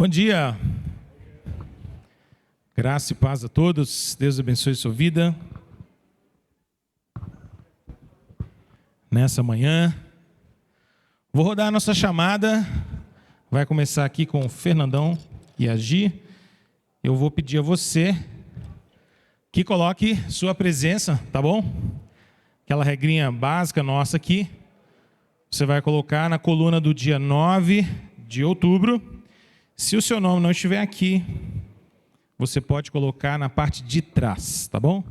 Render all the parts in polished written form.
Bom dia, graça e paz a todos, Deus abençoe sua vida. Nessa manhã, vou rodar a nossa chamada, vai começar aqui com o Fernandão e a Gi. Eu vou pedir a você que coloque sua presença, tá bom? Aquela regrinha básica nossa aqui, você vai colocar na coluna do dia 9 de outubro. Se o seu nome não estiver aqui, você pode colocar na parte de trás, tá bom?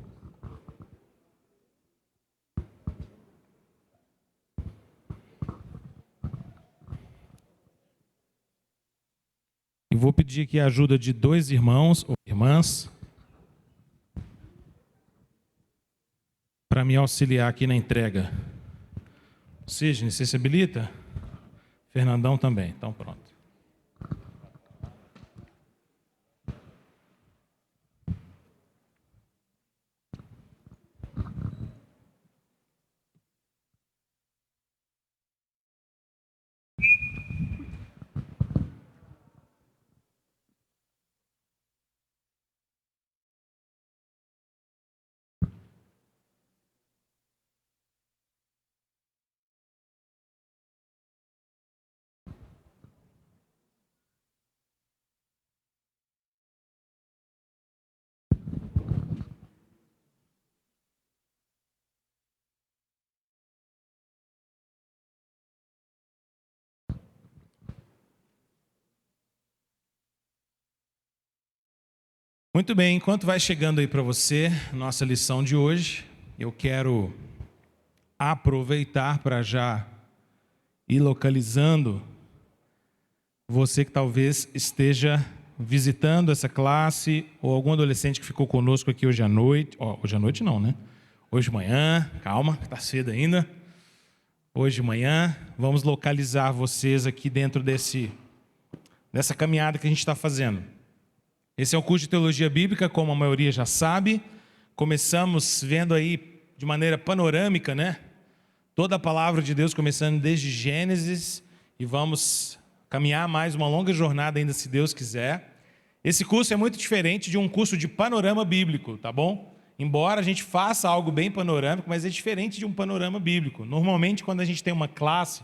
E vou pedir aqui a ajuda de dois irmãos ou irmãs para me auxiliar aqui na entrega. Sidney, você se habilita? Fernandão também, então pronto. Muito bem, enquanto vai chegando aí para você nossa lição de hoje, eu quero aproveitar para já ir localizando você que talvez esteja visitando essa classe ou algum adolescente que ficou conosco aqui hoje à noite. Hoje à noite não, né? Hoje de manhã, calma, está cedo ainda. Hoje de manhã, vamos localizar vocês aqui dentro dessa caminhada que a gente está fazendo. Esse é o curso de Teologia Bíblica, como a maioria já sabe. Começamos vendo aí de maneira panorâmica, né? Toda a palavra de Deus, começando desde Gênesis, e vamos caminhar mais uma longa jornada ainda, se Deus quiser. Esse curso é muito diferente de um curso de panorama bíblico, tá bom? Embora a gente faça algo bem panorâmico, mas é diferente de um panorama bíblico. Normalmente, quando a gente tem uma classe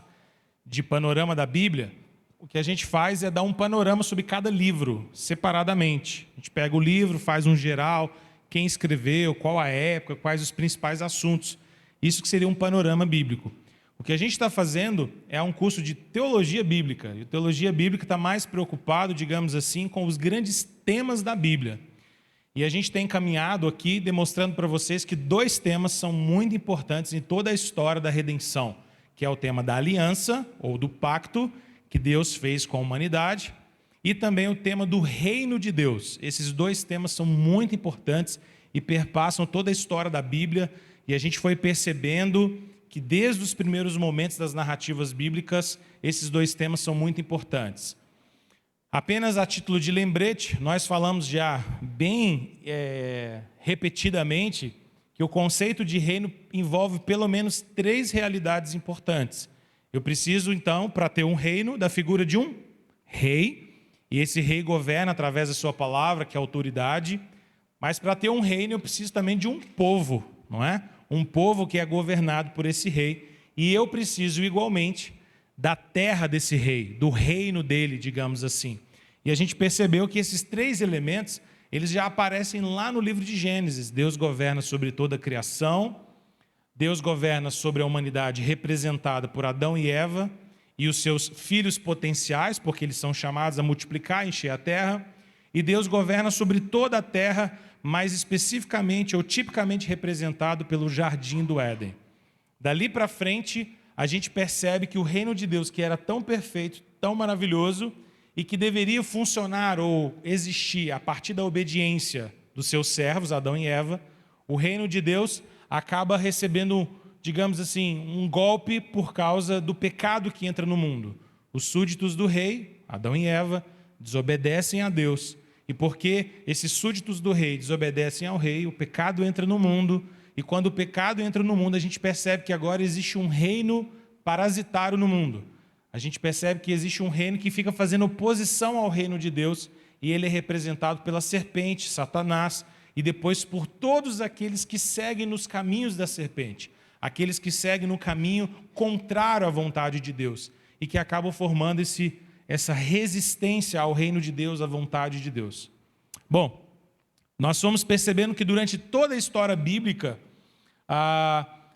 de panorama da Bíblia, o que a gente faz é dar um panorama sobre cada livro, separadamente. A gente pega o livro, faz um geral, quem escreveu, qual a época, quais os principais assuntos. Isso que seria um panorama bíblico. O que a gente está fazendo é um curso de teologia bíblica. E a teologia bíblica está mais preocupado, digamos assim, com os grandes temas da Bíblia. E a gente tem caminhado aqui demonstrando para vocês que dois temas são muito importantes em toda a história da redenção, que é o tema da aliança, ou do pacto, que Deus fez com a humanidade, e também o tema do reino de Deus. Esses dois temas são muito importantes e perpassam toda a história da Bíblia, e a gente foi percebendo que desde os primeiros momentos das narrativas bíblicas, esses dois temas são muito importantes. Apenas a título de lembrete, nós falamos já bem repetidamente que o conceito de reino envolve pelo menos 3 realidades importantes. Eu preciso, então, para ter um reino, da figura de um rei, e esse rei governa através da sua palavra, que é a autoridade, mas para ter um reino eu preciso também de um povo, não é? Um povo que é governado por esse rei, e eu preciso igualmente da terra desse rei, do reino dele, digamos assim. E a gente percebeu que esses 3 elementos, eles já aparecem lá no livro de Gênesis. Deus governa sobre toda a criação, Deus governa sobre a humanidade representada por Adão e Eva e os seus filhos potenciais, porque eles são chamados a multiplicar e encher a terra. E Deus governa sobre toda a terra, mais especificamente ou tipicamente representado pelo Jardim do Éden. Dali para frente, a gente percebe que o reino de Deus, que era tão perfeito, tão maravilhoso, e que deveria funcionar ou existir a partir da obediência dos seus servos, Adão e Eva, o reino de Deus acaba recebendo, digamos assim, um golpe por causa do pecado que entra no mundo. Os súditos do rei, Adão e Eva, desobedecem a Deus. E porque esses súditos do rei desobedecem ao rei, o pecado entra no mundo. E quando o pecado entra no mundo, a gente percebe que agora existe um reino parasitário no mundo. a gente percebe que existe um reino que fica fazendo oposição ao reino de Deus, e ele é representado pela serpente, Satanás, e depois por todos aqueles que seguem nos caminhos da serpente, aqueles que seguem no caminho contrário à vontade de Deus, e que acabam formando essa resistência ao reino de Deus, à vontade de Deus. Bom, nós fomos percebendo que durante toda a história bíblica,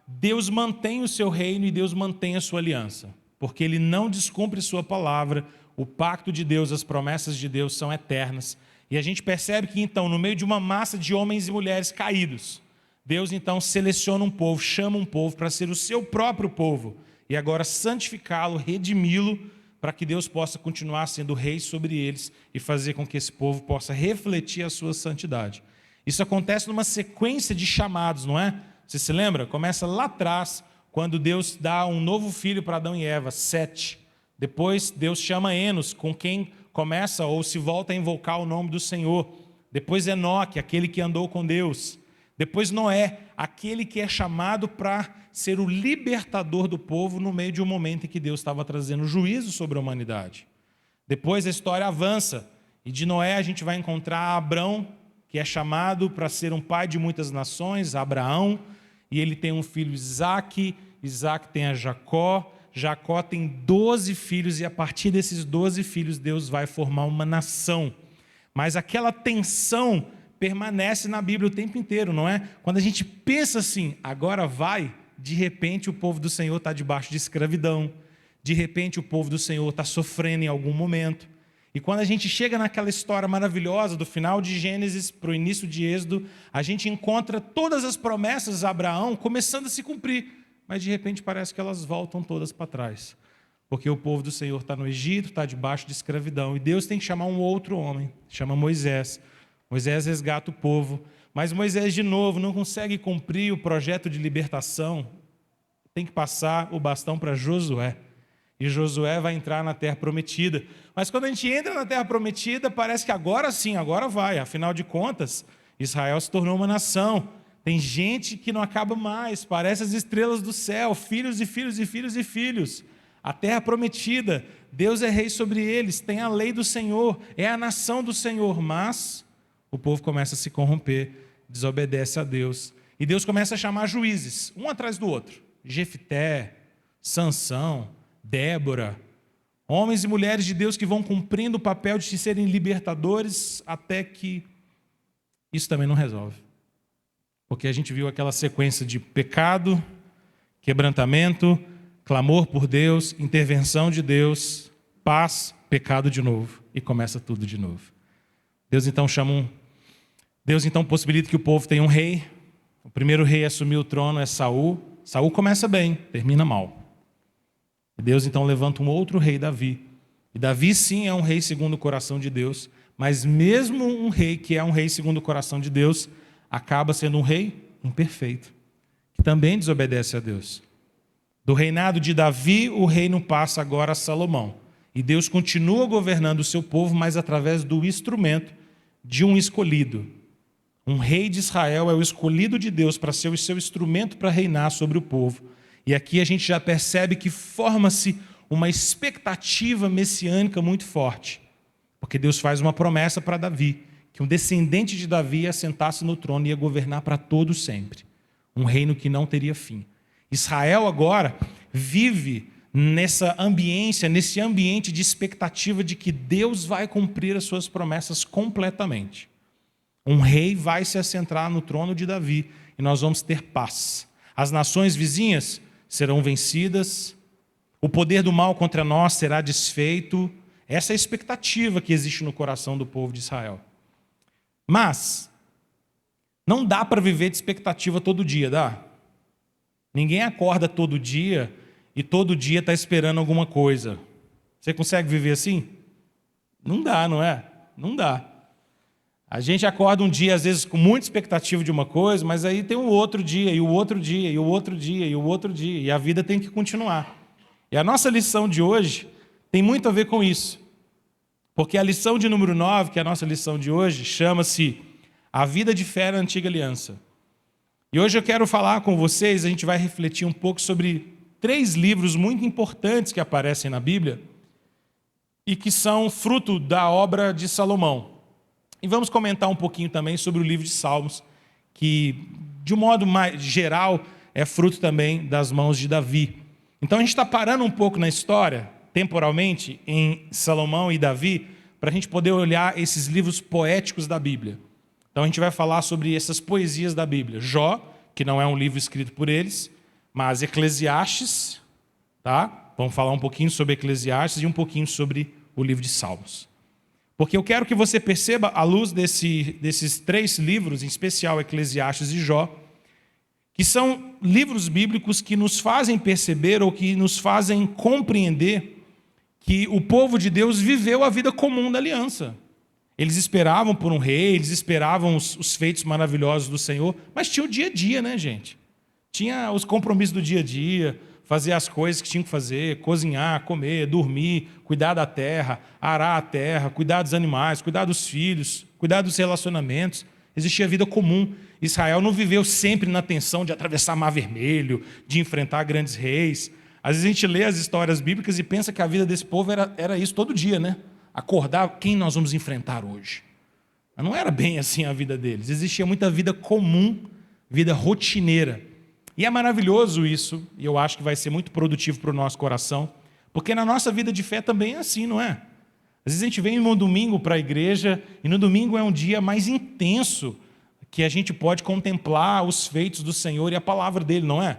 Deus mantém o seu reino e Deus mantém a sua aliança, porque Ele não descumpre sua palavra, o pacto de Deus, as promessas de Deus são eternas. E a gente percebe que então, no meio de uma massa de homens e mulheres caídos, Deus então seleciona um povo, chama um povo para ser o seu próprio povo, e agora santificá-lo, redimi-lo, para que Deus possa continuar sendo rei sobre eles e fazer com que esse povo possa refletir a sua santidade. Isso acontece numa sequência de chamados, não é? Você se lembra? Começa lá atrás, quando Deus dá um novo filho para Adão e Eva, Sete. Depois Deus chama Enos, com quem começa ou se volta a invocar o nome do Senhor. Depois Enoque, aquele que andou com Deus. Depois Noé, aquele que é chamado para ser o libertador do povo no meio de um momento em que Deus estava trazendo juízo sobre a humanidade. Depois a história avança, e de Noé a gente vai encontrar Abrão, que é chamado para ser um pai de muitas nações, Abraão, e ele tem um filho Isaque, Isaque tem a Jacó, Jacó tem 12 filhos, e a partir desses 12 filhos Deus vai formar uma nação. Mas aquela tensão permanece na Bíblia o tempo inteiro, não é? Quando a gente pensa assim, agora vai, de repente o povo do Senhor está debaixo de escravidão, de repente o povo do Senhor está sofrendo em algum momento. E quando a gente chega naquela história maravilhosa, do final de Gênesis para o início de Êxodo, a gente encontra todas as promessas de Abraão começando a se cumprir, mas de repente parece que elas voltam todas para trás, porque o povo do Senhor está no Egito, está debaixo de escravidão, e Deus tem que chamar um outro homem, chama Moisés. Moisés resgata o povo, mas Moisés de novo não consegue cumprir o projeto de libertação, tem que passar o bastão para Josué, e Josué vai entrar na terra prometida. Mas quando a gente entra na terra prometida, parece que agora sim, agora vai, afinal de contas, Israel se tornou uma nação, tem gente que não acaba mais, parece as estrelas do céu, filhos e filhos e filhos e filhos. A terra prometida, Deus é rei sobre eles, tem a lei do Senhor, é a nação do Senhor, mas o povo começa a se corromper, desobedece a Deus, e Deus começa a chamar juízes, um atrás do outro, Jefté, Sansão, Débora, homens e mulheres de Deus que vão cumprindo o papel de serem libertadores, até que isso também não resolve. Porque a gente viu aquela sequência de pecado, quebrantamento, clamor por Deus, intervenção de Deus, paz, pecado de novo, e começa tudo de novo. Deus então possibilita que o povo tenha um rei. O primeiro rei a assumir o trono é Saul. Saul começa bem, termina mal. E Deus então levanta um outro rei, Davi. E Davi sim é um rei segundo o coração de Deus, mas mesmo um rei que é um rei segundo o coração de Deus, acaba sendo um rei imperfeito, que também desobedece a Deus. Do reinado de Davi, o reino passa agora a Salomão. E Deus continua governando o seu povo, mas através do instrumento de um escolhido. Um rei de Israel é o escolhido de Deus para ser o seu instrumento para reinar sobre o povo. E aqui a gente já percebe que forma-se uma expectativa messiânica muito forte. Porque Deus faz uma promessa para Davi, que um descendente de Davi ia sentar-se no trono e ia governar para todo sempre. Um reino que não teria fim. Israel agora vive nessa ambiência, nesse ambiente de expectativa de que Deus vai cumprir as suas promessas completamente. Um rei vai se assentar no trono de Davi e nós vamos ter paz. As nações vizinhas serão vencidas, o poder do mal contra nós será desfeito. Essa é a expectativa que existe no coração do povo de Israel. Mas não dá para viver de expectativa todo dia, dá? Ninguém acorda todo dia e todo dia está esperando alguma coisa. Você consegue viver assim? Não dá, não é? Não dá. A gente acorda um dia, às vezes, com muita expectativa de uma coisa, mas aí tem o outro dia, e o outro dia, e o outro dia, e o outro dia, e a vida tem que continuar. E a nossa lição de hoje tem muito a ver com isso. Porque a lição de número 9, que é a nossa lição de hoje, chama-se A Vida de Fé na Antiga Aliança. E hoje eu quero falar com vocês, a gente vai refletir um pouco sobre 3 livros muito importantes que aparecem na Bíblia e que são fruto da obra de Salomão. E vamos comentar um pouquinho também sobre o livro de Salmos, que, de um modo mais geral, é fruto também das mãos de Davi. Então a gente está parando um pouco na história, temporalmente, em Salomão e Davi, para a gente poder olhar esses livros poéticos da Bíblia. Então a gente vai falar sobre essas poesias da Bíblia. Jó, que não é um livro escrito por eles, mas Eclesiastes, tá? Vamos falar um pouquinho sobre Eclesiastes e um pouquinho sobre o livro de Salmos. Porque eu quero que você perceba, à luz desses 3 livros, em especial Eclesiastes e Jó, que são livros bíblicos que nos fazem perceber ou que nos fazem compreender que o povo de Deus viveu a vida comum da aliança. Eles esperavam por um rei, eles esperavam os feitos maravilhosos do Senhor, mas tinha o dia a dia, né, gente? Tinha os compromissos do dia a dia, fazer as coisas que tinham que fazer, cozinhar, comer, dormir, cuidar da terra, arar a terra, cuidar dos animais, cuidar dos filhos, cuidar dos relacionamentos. Existia vida comum. Israel não viveu sempre na tensão de atravessar Mar Vermelho, de enfrentar grandes reis. Às vezes a gente lê as histórias bíblicas e pensa que a vida desse povo era isso todo dia, né? Acordar, quem nós vamos enfrentar hoje? Mas não era bem assim a vida deles. Existia muita vida comum, vida rotineira. E é maravilhoso isso, e eu acho que vai ser muito produtivo para o nosso coração, porque na nossa vida de fé também é assim, não é? Às vezes a gente vem no domingo para a igreja, e no domingo é um dia mais intenso, que a gente pode contemplar os feitos do Senhor e a palavra dele, não é?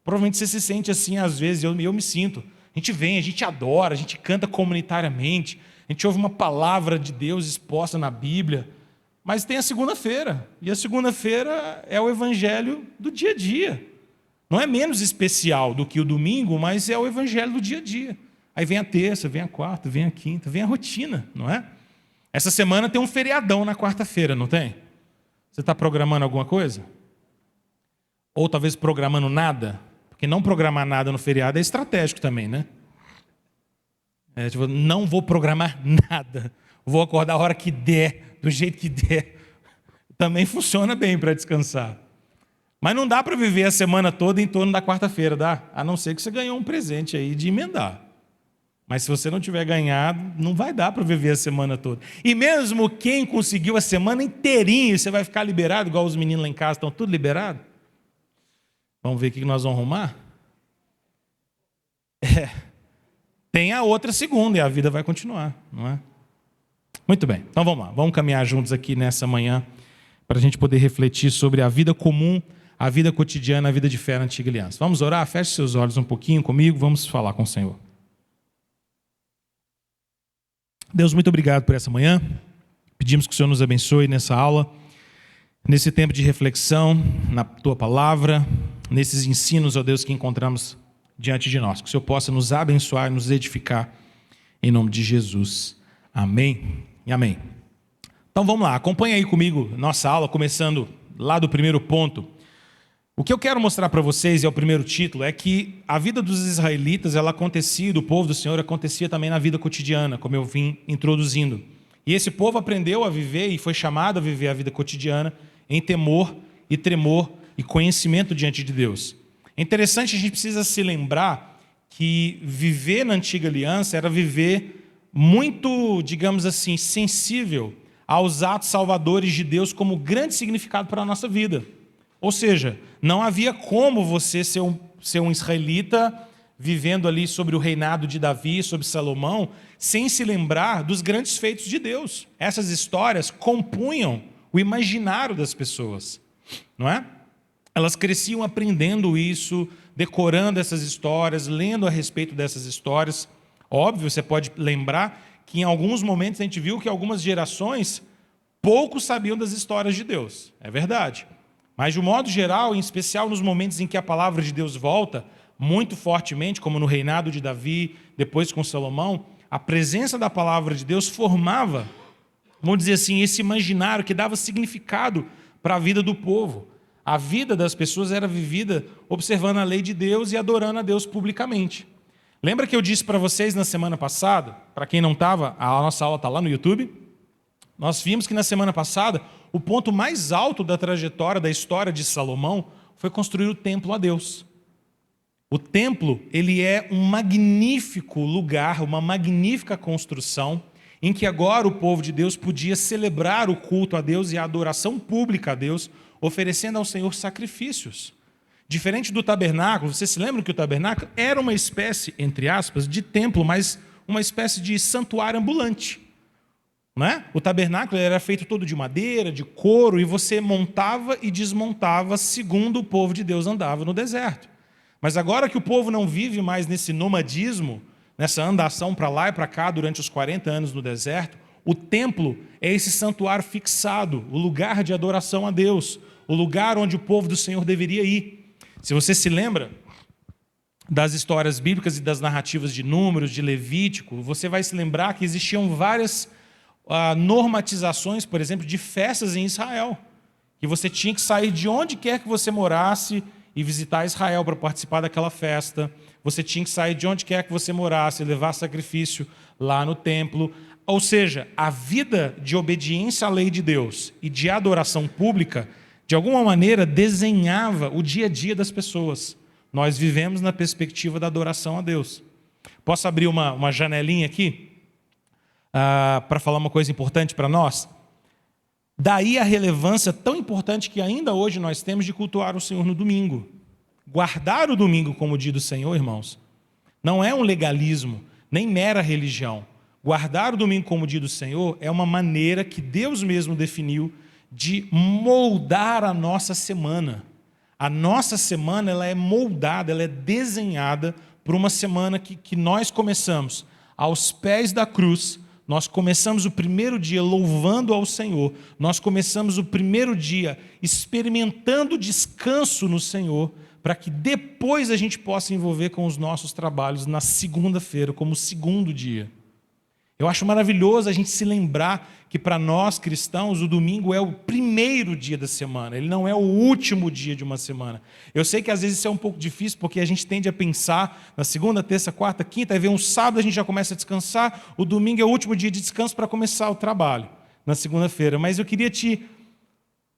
Provavelmente você se sente assim às vezes, eu me sinto. A gente vem, a gente adora, a gente canta comunitariamente, a gente ouve uma palavra de Deus exposta na Bíblia, mas tem a segunda-feira, e a segunda-feira é o evangelho do dia a dia. Não é menos especial do que o domingo, mas é o evangelho do dia a dia. Aí vem a terça, vem a quarta, vem a quinta, vem a rotina, não é? Essa semana tem um feriadão na quarta-feira, não tem? Você está programando alguma coisa? Ou talvez programando nada? Porque não programar nada no feriado é estratégico também, né? Tipo, não vou programar nada. Vou acordar a hora que der, do jeito que der. Também funciona bem para descansar. Mas não dá para viver a semana toda em torno da quarta-feira, dá? A não ser que você ganhou um presente aí de emendar. Mas se você não tiver ganhado, não vai dar para viver a semana toda. E mesmo quem conseguiu a semana inteirinha, você vai ficar liberado, igual os meninos lá em casa estão tudo liberados? Vamos ver o que nós vamos arrumar? Tem a outra segunda e a vida vai continuar, não é? Muito bem, então vamos lá. Vamos caminhar juntos aqui nessa manhã para a gente poder refletir sobre a vida comum, a vida cotidiana, a vida de fé na antiga aliança. Vamos orar? Feche seus olhos um pouquinho comigo, vamos falar com o Senhor. Deus, muito obrigado por essa manhã. Pedimos que o Senhor nos abençoe nessa aula, nesse tempo de reflexão, na Tua Palavra, nesses ensinos, ó Deus, que encontramos diante de nós. Que o Senhor possa nos abençoar e nos edificar, em nome de Jesus. Amém e amém. Então vamos lá, acompanha aí comigo nossa aula, começando lá do primeiro ponto. O que eu quero mostrar para vocês, é o primeiro título, é que a vida dos israelitas, ela acontecia, do povo do Senhor, acontecia também na vida cotidiana, como eu vim introduzindo. E esse povo aprendeu a viver e foi chamado a viver a vida cotidiana em temor e tremor e conhecimento diante de Deus. É interessante, a gente precisa se lembrar que viver na antiga aliança era viver muito, digamos assim, sensível aos atos salvadores de Deus como grande significado para a nossa vida. Ou seja, não havia como você ser um israelita vivendo ali sobre o reinado de Davi, sobre Salomão, sem se lembrar dos grandes feitos de Deus. Essas histórias compunham o imaginário das pessoas, não é? Elas cresciam aprendendo isso, decorando essas histórias, lendo a respeito dessas histórias. Óbvio, você pode lembrar que em alguns momentos a gente viu que algumas gerações pouco sabiam das histórias de Deus. É verdade. Mas, de um modo geral, em especial nos momentos em que a palavra de Deus volta muito fortemente, como no reinado de Davi, depois com Salomão, a presença da palavra de Deus formava, vamos dizer assim, esse imaginário que dava significado para a vida do povo. A vida das pessoas era vivida observando a lei de Deus e adorando a Deus publicamente. Lembra que eu disse para vocês na semana passada, para quem não estava, a nossa aula está lá no YouTube, nós vimos que na semana passada, o ponto mais alto da trajetória, da história de Salomão, foi construir o templo a Deus. O templo, ele é um magnífico lugar, uma magnífica construção, em que agora o povo de Deus podia celebrar o culto a Deus e a adoração pública a Deus, oferecendo ao Senhor sacrifícios. Diferente do tabernáculo, você se lembra que o tabernáculo era uma espécie, entre aspas, de templo, mas uma espécie de santuário ambulante. Não é? O tabernáculo era feito todo de madeira, de couro, e você montava e desmontava segundo o povo de Deus andava no deserto. Mas agora que o povo não vive mais nesse nomadismo, nessa andação para lá e para cá durante os 40 anos no deserto, o templo é esse santuário fixado, o lugar de adoração a Deus, o lugar onde o povo do Senhor deveria ir. Se você se lembra das histórias bíblicas e das narrativas de Números, de Levítico, você vai se lembrar que existiam várias normatizações, por exemplo, de festas em Israel, que você tinha que sair de onde quer que você morasse e visitar Israel para participar daquela festa. Você tinha que sair de onde quer que você morasse e levar sacrifício lá no templo. Ou seja, a vida de obediência à lei de Deus e de adoração pública, de alguma maneira, desenhava o dia a dia das pessoas. Nós vivemos na perspectiva da adoração a Deus. Posso abrir uma janelinha aqui para falar uma coisa importante para nós? Daí a relevância tão importante que ainda hoje nós temos de cultuar o Senhor no domingo. Guardar o domingo como dia do Senhor, irmãos, não é um legalismo, nem mera religião. Guardar o domingo como dia do Senhor é uma maneira que Deus mesmo definiu de moldar a nossa semana. A nossa semana ela é moldada, ela é desenhada por uma semana que nós começamos aos pés da cruz. Nós começamos o primeiro dia louvando ao Senhor. Nós começamos o primeiro dia experimentando descanso no Senhor, para que depois a gente possa envolver com os nossos trabalhos na segunda-feira, como segundo dia. Eu acho maravilhoso a gente se lembrar que para nós cristãos o domingo é o primeiro dia da semana, ele não é o último dia de uma semana. Eu sei que às vezes isso é um pouco difícil, porque a gente tende a pensar na segunda, terça, quarta, quinta, aí vem um sábado a gente já começa a descansar, o domingo é o último dia de descanso para começar o trabalho, na segunda-feira. Mas eu queria te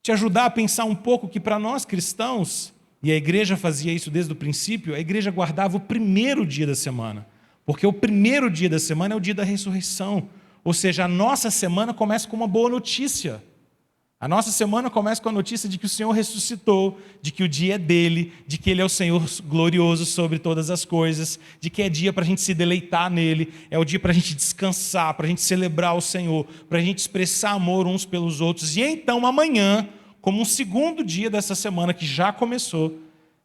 ajudar a pensar um pouco que para nós cristãos, e a igreja fazia isso desde o princípio, a igreja guardava o primeiro dia da semana. Porque o primeiro dia da semana é o dia da ressurreição. Ou seja, a nossa semana começa com uma boa notícia. A nossa semana começa com a notícia de que o Senhor ressuscitou, de que o dia é dele, de que ele é o Senhor glorioso sobre todas as coisas, de que é dia para a gente se deleitar nele, é o dia para a gente descansar, para a gente celebrar o Senhor, para a gente expressar amor uns pelos outros. E então amanhã, como um segundo dia dessa semana que já começou,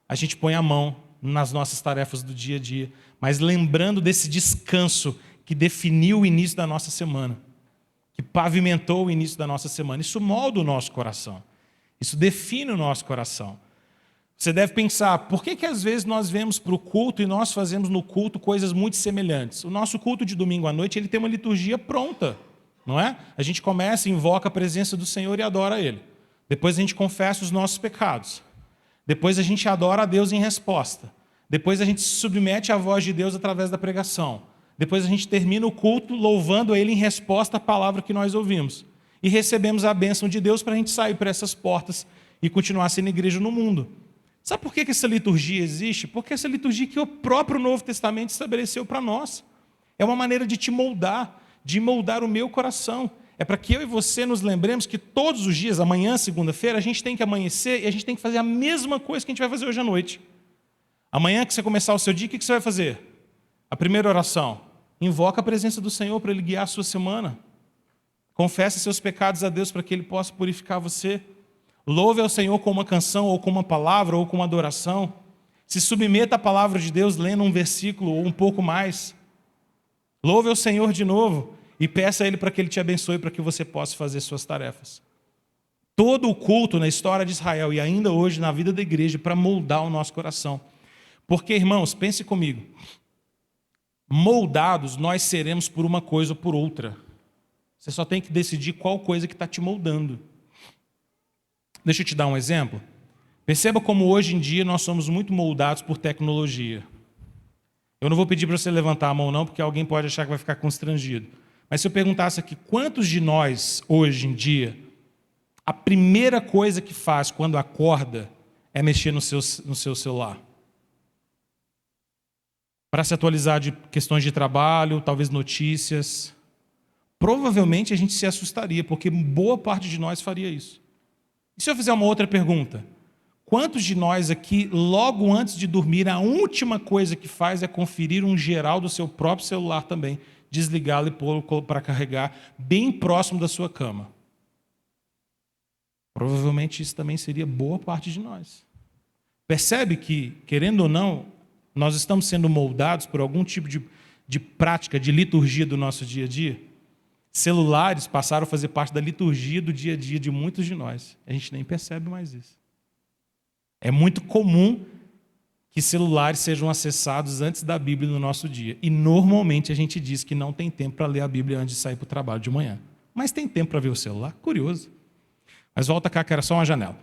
a gente põe a mão nas nossas tarefas do dia a dia, mas lembrando desse descanso que definiu o início da nossa semana, que pavimentou o início da nossa semana. Isso molda o nosso coração, isso define o nosso coração. Você deve pensar, por que às vezes nós vemos para o culto e nós fazemos no culto coisas muito semelhantes? O nosso culto de domingo à noite ele tem uma liturgia pronta, não é? A gente começa, invoca a presença do Senhor e adora Ele. Depois a gente confessa os nossos pecados. Depois a gente adora a Deus em resposta. Depois a gente se submete à voz de Deus através da pregação. Depois a gente termina o culto louvando a Ele em resposta à palavra que nós ouvimos. E recebemos a bênção de Deus para a gente sair por essas portas e continuar sendo igreja no mundo. Sabe por que essa liturgia existe? Porque essa liturgia que o próprio Novo Testamento estabeleceu para nós. É uma maneira de te moldar, de moldar o meu coração. É para que eu e você nos lembremos que todos os dias, amanhã, segunda-feira, a gente tem que amanhecer e a gente tem que fazer a mesma coisa que a gente vai fazer hoje à noite. Amanhã que você começar o seu dia, o que você vai fazer? A primeira oração. Invoca a presença do Senhor para Ele guiar a sua semana. Confesse seus pecados a Deus para que Ele possa purificar você. Louve ao Senhor com uma canção, ou com uma palavra, ou com uma adoração. Se submeta à palavra de Deus lendo um versículo ou um pouco mais. Louve ao Senhor de novo e peça a Ele para que Ele te abençoe para que você possa fazer suas tarefas. Todo o culto na história de Israel e ainda hoje na vida da igreja para moldar o nosso coração. Porque, irmãos, pense comigo, moldados nós seremos por uma coisa ou por outra. Você só tem que decidir qual coisa que está te moldando. Deixa eu te dar um exemplo. Perceba como hoje em dia nós somos muito moldados por tecnologia. Eu não vou pedir para você levantar a mão não, porque alguém pode achar que vai ficar constrangido. Mas se eu perguntasse aqui, quantos de nós, hoje em dia, a primeira coisa que faz quando acorda é mexer no seu celular? para se atualizar de questões de trabalho, talvez notícias. Provavelmente a gente se assustaria, porque boa parte de nós faria isso. E se eu fizer uma outra pergunta? Quantos de nós aqui, logo antes de dormir, a última coisa que faz é conferir um geral do seu próprio celular também, desligá-lo e pô-lo para carregar bem próximo da sua cama? Provavelmente isso também seria boa parte de nós. Percebe que, querendo ou não, nós estamos sendo moldados por algum tipo de prática, de liturgia do nosso dia a dia? Celulares passaram a fazer parte da liturgia do dia a dia de muitos de nós. A gente nem percebe mais isso. É muito comum que celulares sejam acessados antes da Bíblia no nosso dia. E normalmente a gente diz que não tem tempo para ler a Bíblia antes de sair para o trabalho de manhã. Mas tem tempo para ver o celular? Curioso. Mas volta cá, que era só uma janela.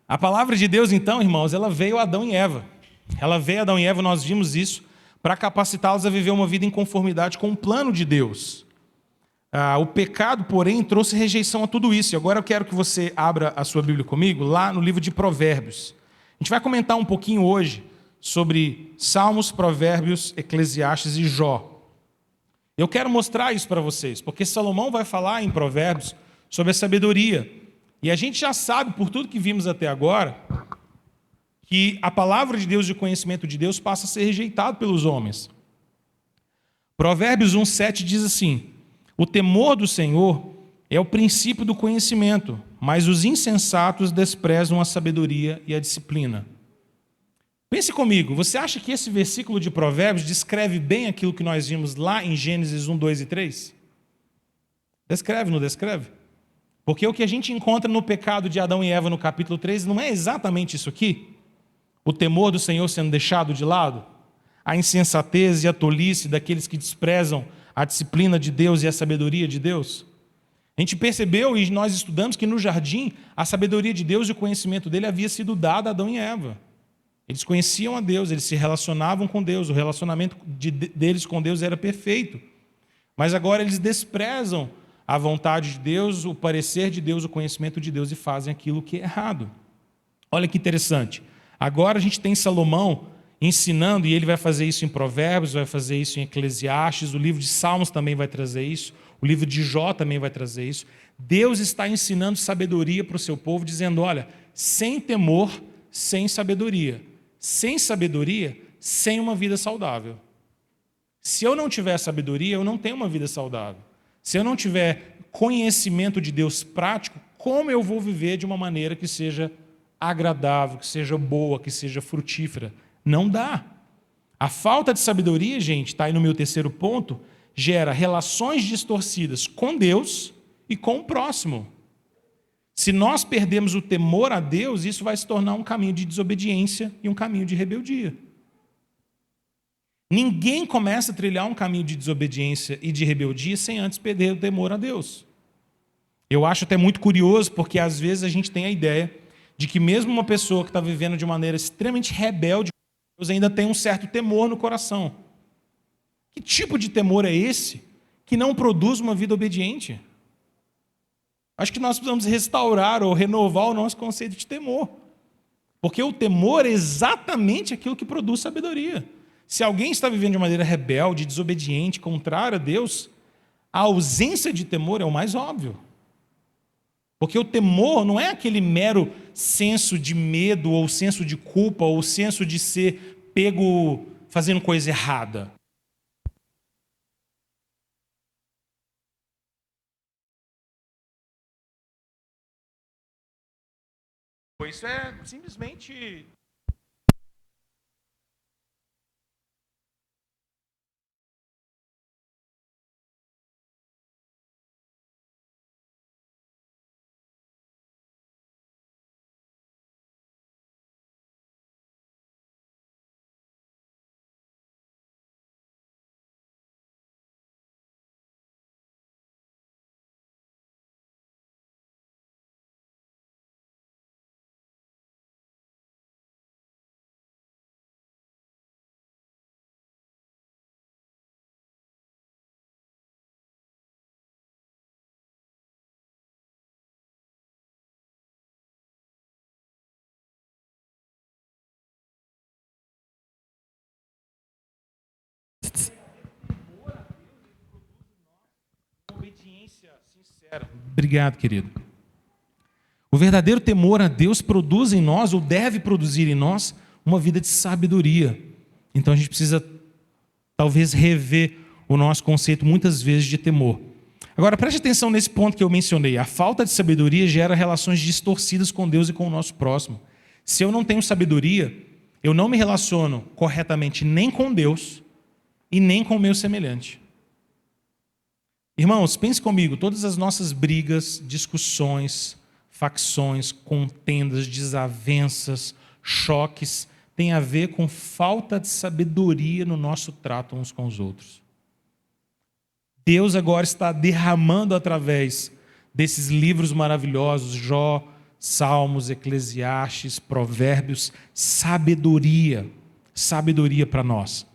A palavra de Deus, então, irmãos, ela veio a Adão e Eva. Ela veio a Adão e Eva, nós vimos isso, para capacitá-los a viver uma vida em conformidade com o plano de Deus. O pecado, porém, trouxe rejeição a tudo isso. E agora eu quero que você abra a sua Bíblia comigo, lá no livro de Provérbios. A gente vai comentar um pouquinho hoje sobre Salmos, Provérbios, Eclesiastes e Jó. Eu quero mostrar isso para vocês, porque Salomão vai falar em Provérbios sobre a sabedoria. E a gente já sabe, por tudo que vimos até agora, que a palavra de Deus e o conhecimento de Deus passa a ser rejeitado pelos homens. Provérbios 1,7 diz assim: o temor do Senhor é o princípio do conhecimento, mas os insensatos desprezam a sabedoria e a disciplina. Pense comigo, você acha que esse versículo de Provérbios descreve bem aquilo que nós vimos lá em Gênesis 1, 2 e 3? Descreve, não descreve? Porque o que a gente encontra no pecado de Adão e Eva no capítulo 3 não é exatamente isso aqui? O temor do Senhor sendo deixado de lado? A insensatez e a tolice daqueles que desprezam a disciplina de Deus e a sabedoria de Deus? A gente percebeu e nós estudamos que no jardim a sabedoria de Deus e o conhecimento dele havia sido dado a Adão e Eva. Eles conheciam a Deus, eles se relacionavam com Deus, o relacionamento deles com Deus era perfeito. Mas agora eles desprezam a vontade de Deus, o parecer de Deus, o conhecimento de Deus e fazem aquilo que é errado. Olha que interessante. Agora a gente tem Salomão ensinando, e ele vai fazer isso em Provérbios, vai fazer isso em Eclesiastes, o livro de Salmos também vai trazer isso, o livro de Jó também vai trazer isso. Deus está ensinando sabedoria para o seu povo, dizendo, olha, sem temor, sem sabedoria. Sem sabedoria, sem uma vida saudável. Se eu não tiver sabedoria, eu não tenho uma vida saudável. Se eu não tiver conhecimento de Deus prático, como eu vou viver de uma maneira que seja agradável, que seja boa, que seja frutífera? Não dá. A falta de sabedoria, gente, está aí no meu terceiro ponto, gera relações distorcidas com Deus e com o próximo. Se nós perdemos o temor a Deus, isso vai se tornar um caminho de desobediência e um caminho de rebeldia. Ninguém começa a trilhar um caminho de desobediência e de rebeldia sem antes perder o temor a Deus. Eu acho até muito curioso, porque às vezes a gente tem a ideia de que mesmo uma pessoa que está vivendo de maneira extremamente rebelde, Deus ainda tem um certo temor no coração. Que tipo de temor é esse que não produz uma vida obediente? Acho que nós precisamos restaurar ou renovar o nosso conceito de temor. Porque o temor é exatamente aquilo que produz sabedoria. Se alguém está vivendo de maneira rebelde, desobediente, contrária a Deus, a ausência de temor é o mais óbvio. Porque o temor não é aquele mero senso de medo, ou senso de culpa, ou senso de ser pego fazendo coisa errada. Isso é simplesmente experiência sincera. Obrigado, querido. O verdadeiro temor a Deus produz em nós, ou deve produzir em nós, uma vida de sabedoria. Então a gente precisa, talvez, rever o nosso conceito, muitas vezes, de temor. Agora, preste atenção nesse ponto que eu mencionei. A falta de sabedoria gera relações distorcidas com Deus e com o nosso próximo. Se eu não tenho sabedoria, eu não me relaciono corretamente nem com Deus e nem com o meu semelhante. Irmãos, pense comigo, todas as nossas brigas, discussões, facções, contendas, desavenças, choques, têm a ver com falta de sabedoria no nosso trato uns com os outros. Deus agora está derramando através desses livros maravilhosos, Jó, Salmos, Eclesiastes, Provérbios, sabedoria para nós.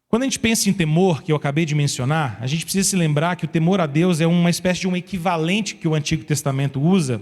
Quando a gente pensa em temor, que eu acabei de mencionar, a gente precisa se lembrar que o temor a Deus é uma espécie de um equivalente que o Antigo Testamento usa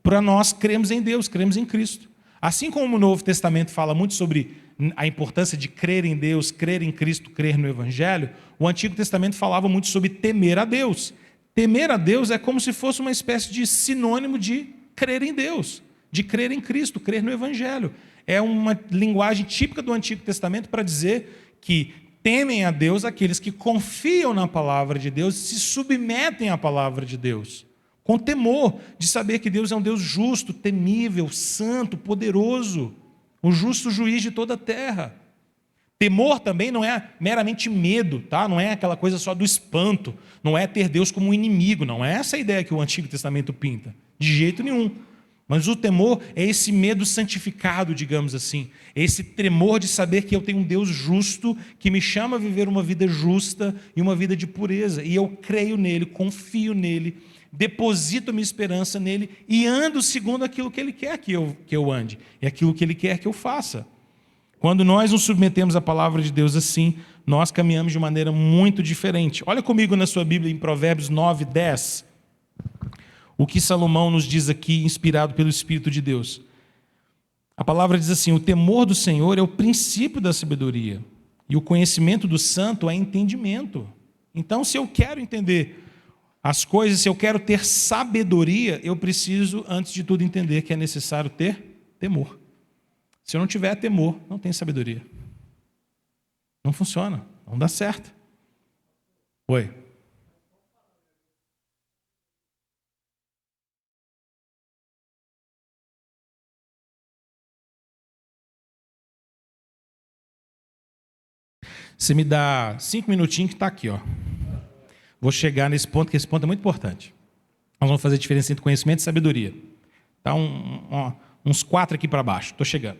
para nós cremos em Deus, cremos em Cristo. Assim como o Novo Testamento fala muito sobre a importância de crer em Deus, crer em Cristo, crer no Evangelho, o Antigo Testamento falava muito sobre temer a Deus. Temer a Deus é como se fosse uma espécie de sinônimo de crer em Deus, de crer em Cristo, crer no Evangelho. É uma linguagem típica do Antigo Testamento para dizer que temem a Deus aqueles que confiam na palavra de Deus e se submetem à palavra de Deus, com temor de saber que Deus é um Deus justo, temível, santo, poderoso, o justo juiz de toda a terra. Temor também não é meramente medo, tá? Não é aquela coisa só do espanto, não é ter Deus como um inimigo, não é essa a ideia que o Antigo Testamento pinta, de jeito nenhum. Mas o temor é esse medo santificado, digamos assim. É esse tremor de saber que eu tenho um Deus justo, que me chama a viver uma vida justa e uma vida de pureza. E eu creio nele, confio nele, deposito minha esperança nele e ando segundo aquilo que ele quer que eu ande. E aquilo que ele quer que eu faça. Quando nós nos submetemos à palavra de Deus assim, nós caminhamos de maneira muito diferente. Olha comigo na sua Bíblia em Provérbios 9, 10. O que Salomão nos diz aqui, inspirado pelo Espírito de Deus. A palavra diz assim: o temor do Senhor é o princípio da sabedoria, e o conhecimento do santo é entendimento. Então, se eu quero entender as coisas, se eu quero ter sabedoria, eu preciso, antes de tudo, entender que é necessário ter temor. Se eu não tiver temor, não tem sabedoria. Não funciona, não dá certo. Oi. Você me dá 5 minutinhos que está aqui, ó. Vou chegar nesse ponto, que esse ponto é muito importante. Nós vamos fazer a diferença entre conhecimento e sabedoria. Tá uns 4 aqui para baixo. Estou chegando.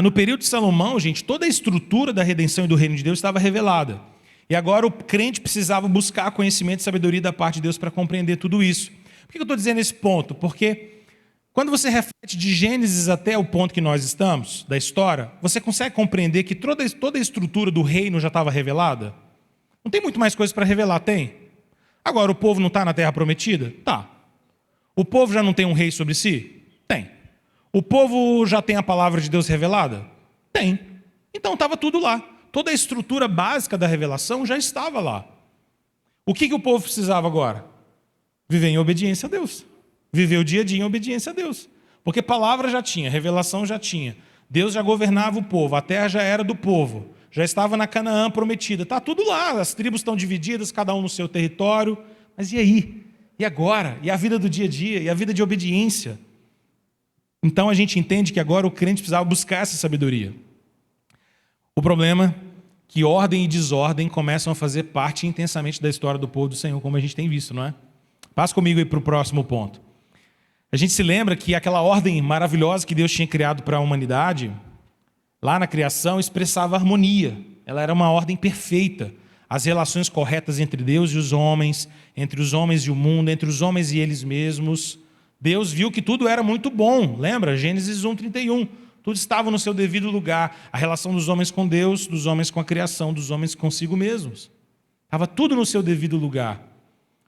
No período de Salomão, gente, toda a estrutura da redenção e do reino de Deus estava revelada. E agora o crente precisava buscar conhecimento e sabedoria da parte de Deus para compreender tudo isso. Por que eu estou dizendo esse ponto? Porque quando você reflete de Gênesis até o ponto que nós estamos, da história, você consegue compreender que toda a estrutura do reino já estava revelada? Não tem muito mais coisas para revelar, tem? Agora, o povo não está na terra prometida? Tá. O povo já não tem um rei sobre si? Tem. O povo já tem a palavra de Deus revelada? Tem. Então estava tudo lá. Toda a estrutura básica da revelação já estava lá. O que o povo precisava agora? Viver em obediência a Deus. Viver o dia a dia em obediência a Deus. Porque palavra já tinha, revelação já tinha. Deus já governava o povo, a terra já era do povo. Já estava na Canaã prometida. Está tudo lá, as tribos estão divididas, cada um no seu território. Mas e aí? E agora? E a vida do dia a dia? E a vida de obediência? Então a gente entende que agora o crente precisava buscar essa sabedoria. O problema é que ordem e desordem começam a fazer parte intensamente da história do povo do Senhor, como a gente tem visto, não é? Passa comigo aí para o próximo ponto. A gente se lembra que aquela ordem maravilhosa que Deus tinha criado para a humanidade, lá na criação, expressava harmonia. Ela era uma ordem perfeita. As relações corretas entre Deus e os homens, entre os homens e o mundo, entre os homens e eles mesmos. Deus viu que tudo era muito bom. Lembra? Gênesis 1:31. Tudo estava no seu devido lugar. A relação dos homens com Deus, dos homens com a criação, dos homens consigo mesmos. Estava tudo no seu devido lugar.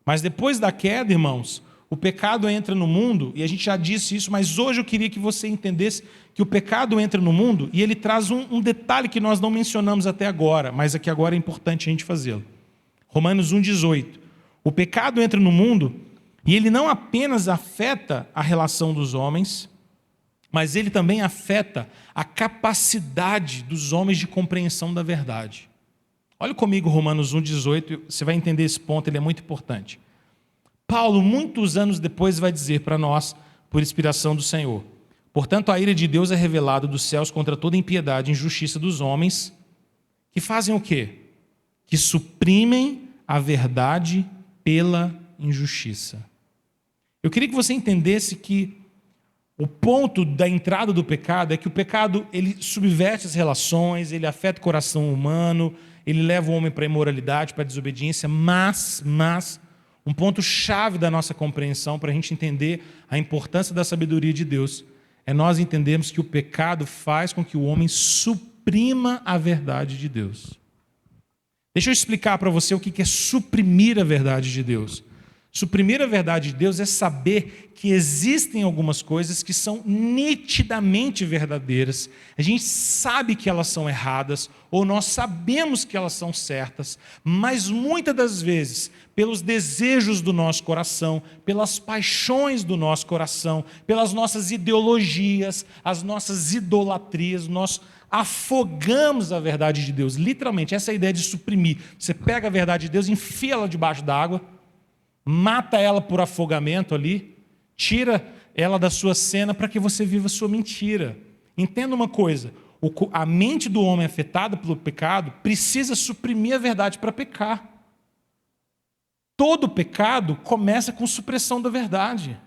Mas depois da queda, irmãos, o pecado entra no mundo, e a gente já disse isso, mas hoje eu queria que você entendesse que o pecado entra no mundo e ele traz um detalhe que nós não mencionamos até agora, mas aqui agora é importante a gente fazê-lo. Romanos 1,18. O pecado entra no mundo e ele não apenas afeta a relação dos homens, mas ele também afeta a capacidade dos homens de compreensão da verdade. Olha comigo Romanos 1,18, você vai entender esse ponto, ele é muito importante. Paulo, muitos anos depois, vai dizer para nós, por inspiração do Senhor: portanto, a ira de Deus é revelada dos céus contra toda impiedade e injustiça dos homens, que fazem o quê? Que suprimem a verdade pela injustiça. Eu queria que você entendesse que o ponto da entrada do pecado é que o pecado ele subverte as relações, ele afeta o coração humano, ele leva o homem para a imoralidade, para a desobediência, mas um ponto-chave da nossa compreensão para a gente entender a importância da sabedoria de Deus é nós entendermos que o pecado faz com que o homem suprima a verdade de Deus. Deixa eu explicar para você o que é suprimir a verdade de Deus. Suprimir a verdade de Deus é saber que existem algumas coisas que são nitidamente verdadeiras. A gente sabe que elas são erradas, ou nós sabemos que elas são certas, mas muitas das vezes, pelos desejos do nosso coração, pelas paixões do nosso coração, pelas nossas ideologias, as nossas idolatrias, nós afogamos a verdade de Deus. Literalmente, essa é a ideia de suprimir. Você pega a verdade de Deus e enfia ela debaixo d'água, mata ela por afogamento ali, tira ela da sua cena para que você viva a sua mentira. Entenda uma coisa, a mente do homem afetada pelo pecado precisa suprimir a verdade para pecar. Todo pecado começa com supressão da verdade.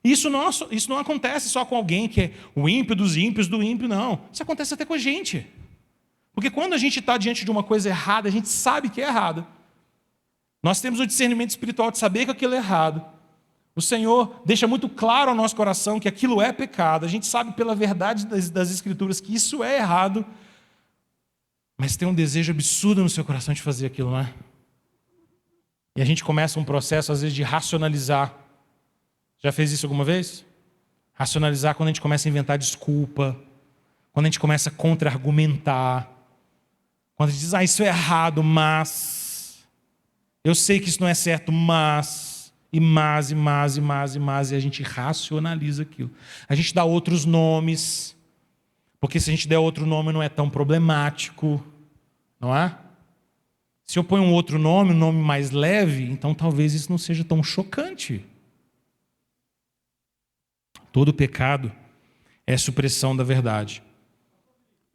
Isso não acontece só com alguém que é o ímpio dos ímpios do ímpio, não. Isso acontece até com a gente. Porque quando a gente está diante de uma coisa errada, a gente sabe que é errada. Nós temos o discernimento espiritual de saber que aquilo é errado. O Senhor deixa muito claro ao nosso coração que aquilo é pecado. A gente sabe pela verdade das Escrituras que isso é errado. Mas tem um desejo absurdo no seu coração de fazer aquilo, não é? E a gente começa um processo, às vezes, de racionalizar. Já fez isso alguma vez? Racionalizar quando a gente começa a inventar desculpa. Quando a gente começa a contra-argumentar. Quando a gente diz, isso é errado, mas... eu sei que isso não é certo, mas, e a gente racionaliza aquilo. A gente dá outros nomes, porque se a gente der outro nome não é tão problemático, não é? Se eu ponho um outro nome, um nome mais leve, então talvez isso não seja tão chocante. Todo pecado é supressão da verdade.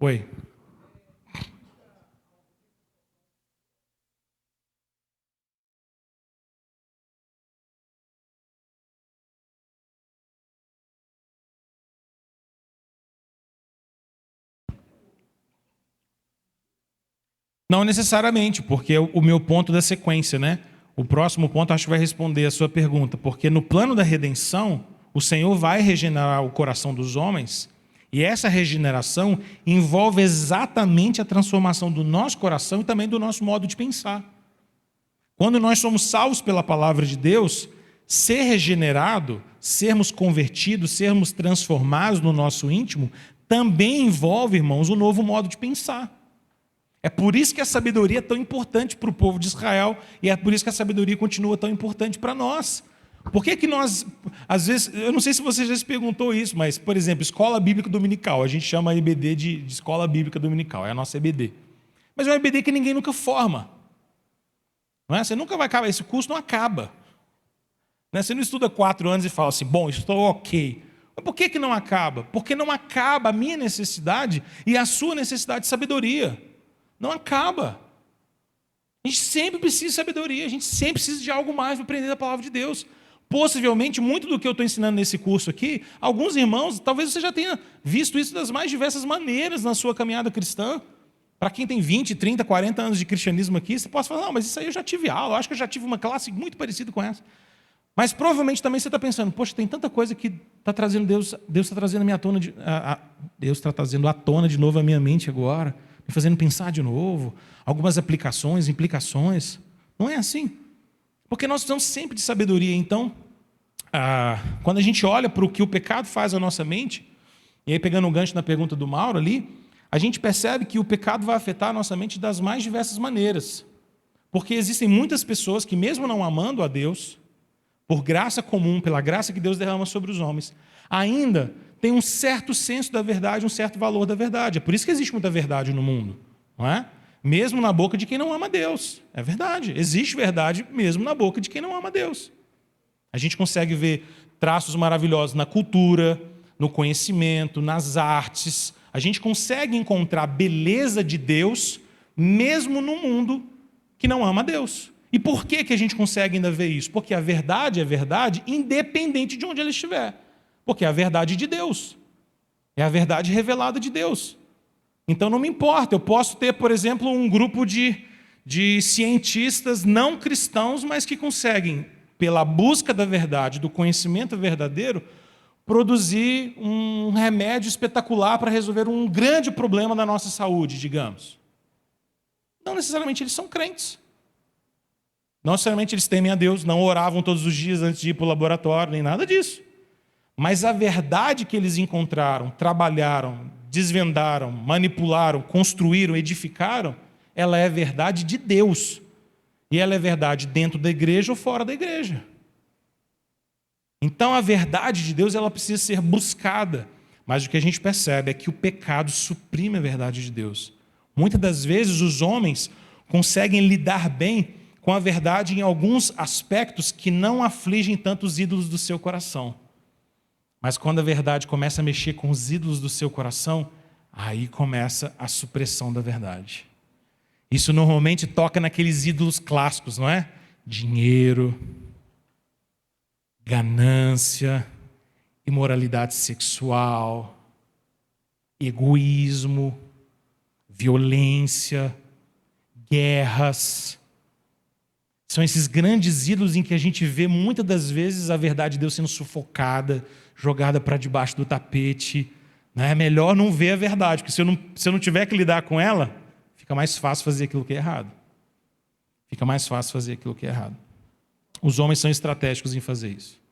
Oi? Não necessariamente, porque é o meu ponto da sequência, né? O próximo ponto acho que vai responder a sua pergunta, porque no plano da redenção, o Senhor vai regenerar o coração dos homens, e essa regeneração envolve exatamente a transformação do nosso coração e também do nosso modo de pensar. Quando nós somos salvos pela palavra de Deus, ser regenerado, sermos convertidos, sermos transformados no nosso íntimo, também envolve, irmãos, um novo modo de pensar. É por isso que a sabedoria é tão importante para o povo de Israel e é por isso que a sabedoria continua tão importante para nós. Por que nós, às vezes, eu não sei se você já se perguntou isso, mas, por exemplo, Escola Bíblica Dominical, a gente chama a EBD de Escola Bíblica Dominical, é a nossa EBD. Mas é uma EBD que ninguém nunca forma. Não é? Você nunca vai acabar, esse curso não acaba. Não é? Você não estuda 4 anos e fala assim, bom, estou ok. Mas por que não acaba? Porque não acaba a minha necessidade e a sua necessidade de sabedoria. Não acaba. A gente sempre precisa de sabedoria, a gente sempre precisa de algo mais para aprender da palavra de Deus. Possivelmente, muito do que eu estou ensinando nesse curso aqui, alguns irmãos, talvez você já tenha visto isso das mais diversas maneiras na sua caminhada cristã. Para quem tem 20, 30, 40 anos de cristianismo aqui, você pode falar, não, mas isso aí eu já tive aula, eu acho que eu já tive uma classe muito parecida com essa. Mas provavelmente também você está pensando, poxa, tem tanta coisa que está trazendo Deus está trazendo a minha tona Deus está trazendo à tona de novo a minha mente agora, me fazendo pensar de novo, algumas aplicações, implicações. Não é assim. Porque nós precisamos sempre de sabedoria. Então, quando a gente olha para o que o pecado faz à nossa mente, e aí pegando um gancho na pergunta do Mauro ali, a gente percebe que o pecado vai afetar a nossa mente das mais diversas maneiras. Porque existem muitas pessoas que, mesmo não amando a Deus, por graça comum, pela graça que Deus derrama sobre os homens, ainda tem um certo senso da verdade, um certo valor da verdade. É por isso que existe muita verdade no mundo, não é? Mesmo na boca de quem não ama Deus. É verdade. Existe verdade mesmo na boca de quem não ama Deus. A gente consegue ver traços maravilhosos na cultura, no conhecimento, nas artes. A gente consegue encontrar beleza de Deus mesmo no mundo que não ama Deus. E por que a gente consegue ainda ver isso? Porque a verdade é verdade independente de onde ela estiver. Porque é a verdade de Deus. É a verdade revelada de Deus. Então não me importa, eu posso ter, por exemplo, um grupo de cientistas não cristãos, mas que conseguem, pela busca da verdade, do conhecimento verdadeiro, produzir um remédio espetacular para resolver um grande problema da nossa saúde, digamos. Não necessariamente eles são crentes. Não necessariamente eles temem a Deus, não oravam todos os dias antes de ir para o laboratório, nem nada disso. Mas a verdade que eles encontraram, trabalharam, desvendaram, manipularam, construíram, edificaram, ela é verdade de Deus. E ela é verdade dentro da igreja ou fora da igreja. Então a verdade de Deus ela precisa ser buscada. Mas o que a gente percebe é que o pecado suprime a verdade de Deus. Muitas das vezes os homens conseguem lidar bem com a verdade em alguns aspectos que não afligem tanto os ídolos do seu coração. Mas quando a verdade começa a mexer com os ídolos do seu coração, aí começa a supressão da verdade. Isso normalmente toca naqueles ídolos clássicos, não é? Dinheiro, ganância, imoralidade sexual, egoísmo, violência, guerras. São esses grandes ídolos em que a gente vê muitas das vezes a verdade de Deus sendo sufocada, jogada para debaixo do tapete. É melhor não ver a verdade, porque se eu não tiver que lidar com ela, fica mais fácil fazer aquilo que é errado. Fica mais fácil fazer aquilo que é errado. Os homens são estratégicos em fazer isso.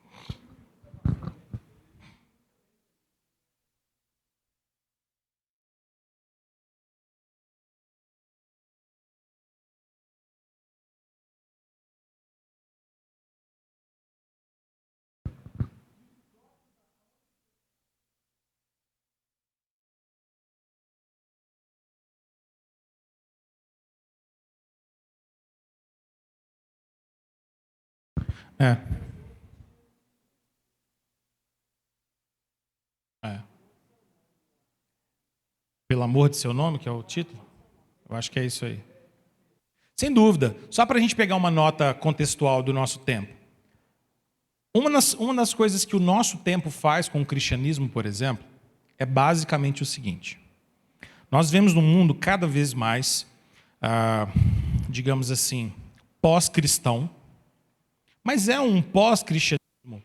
É. É. Pelo amor de seu nome, que é o título? Eu acho que é isso aí. Sem dúvida. Só para a gente pegar uma nota contextual do nosso tempo. Uma das coisas que o nosso tempo faz com o cristianismo, por exemplo, é basicamente o seguinte. Nós vemos no mundo cada vez mais, digamos assim, pós-cristão, mas é um pós-cristianismo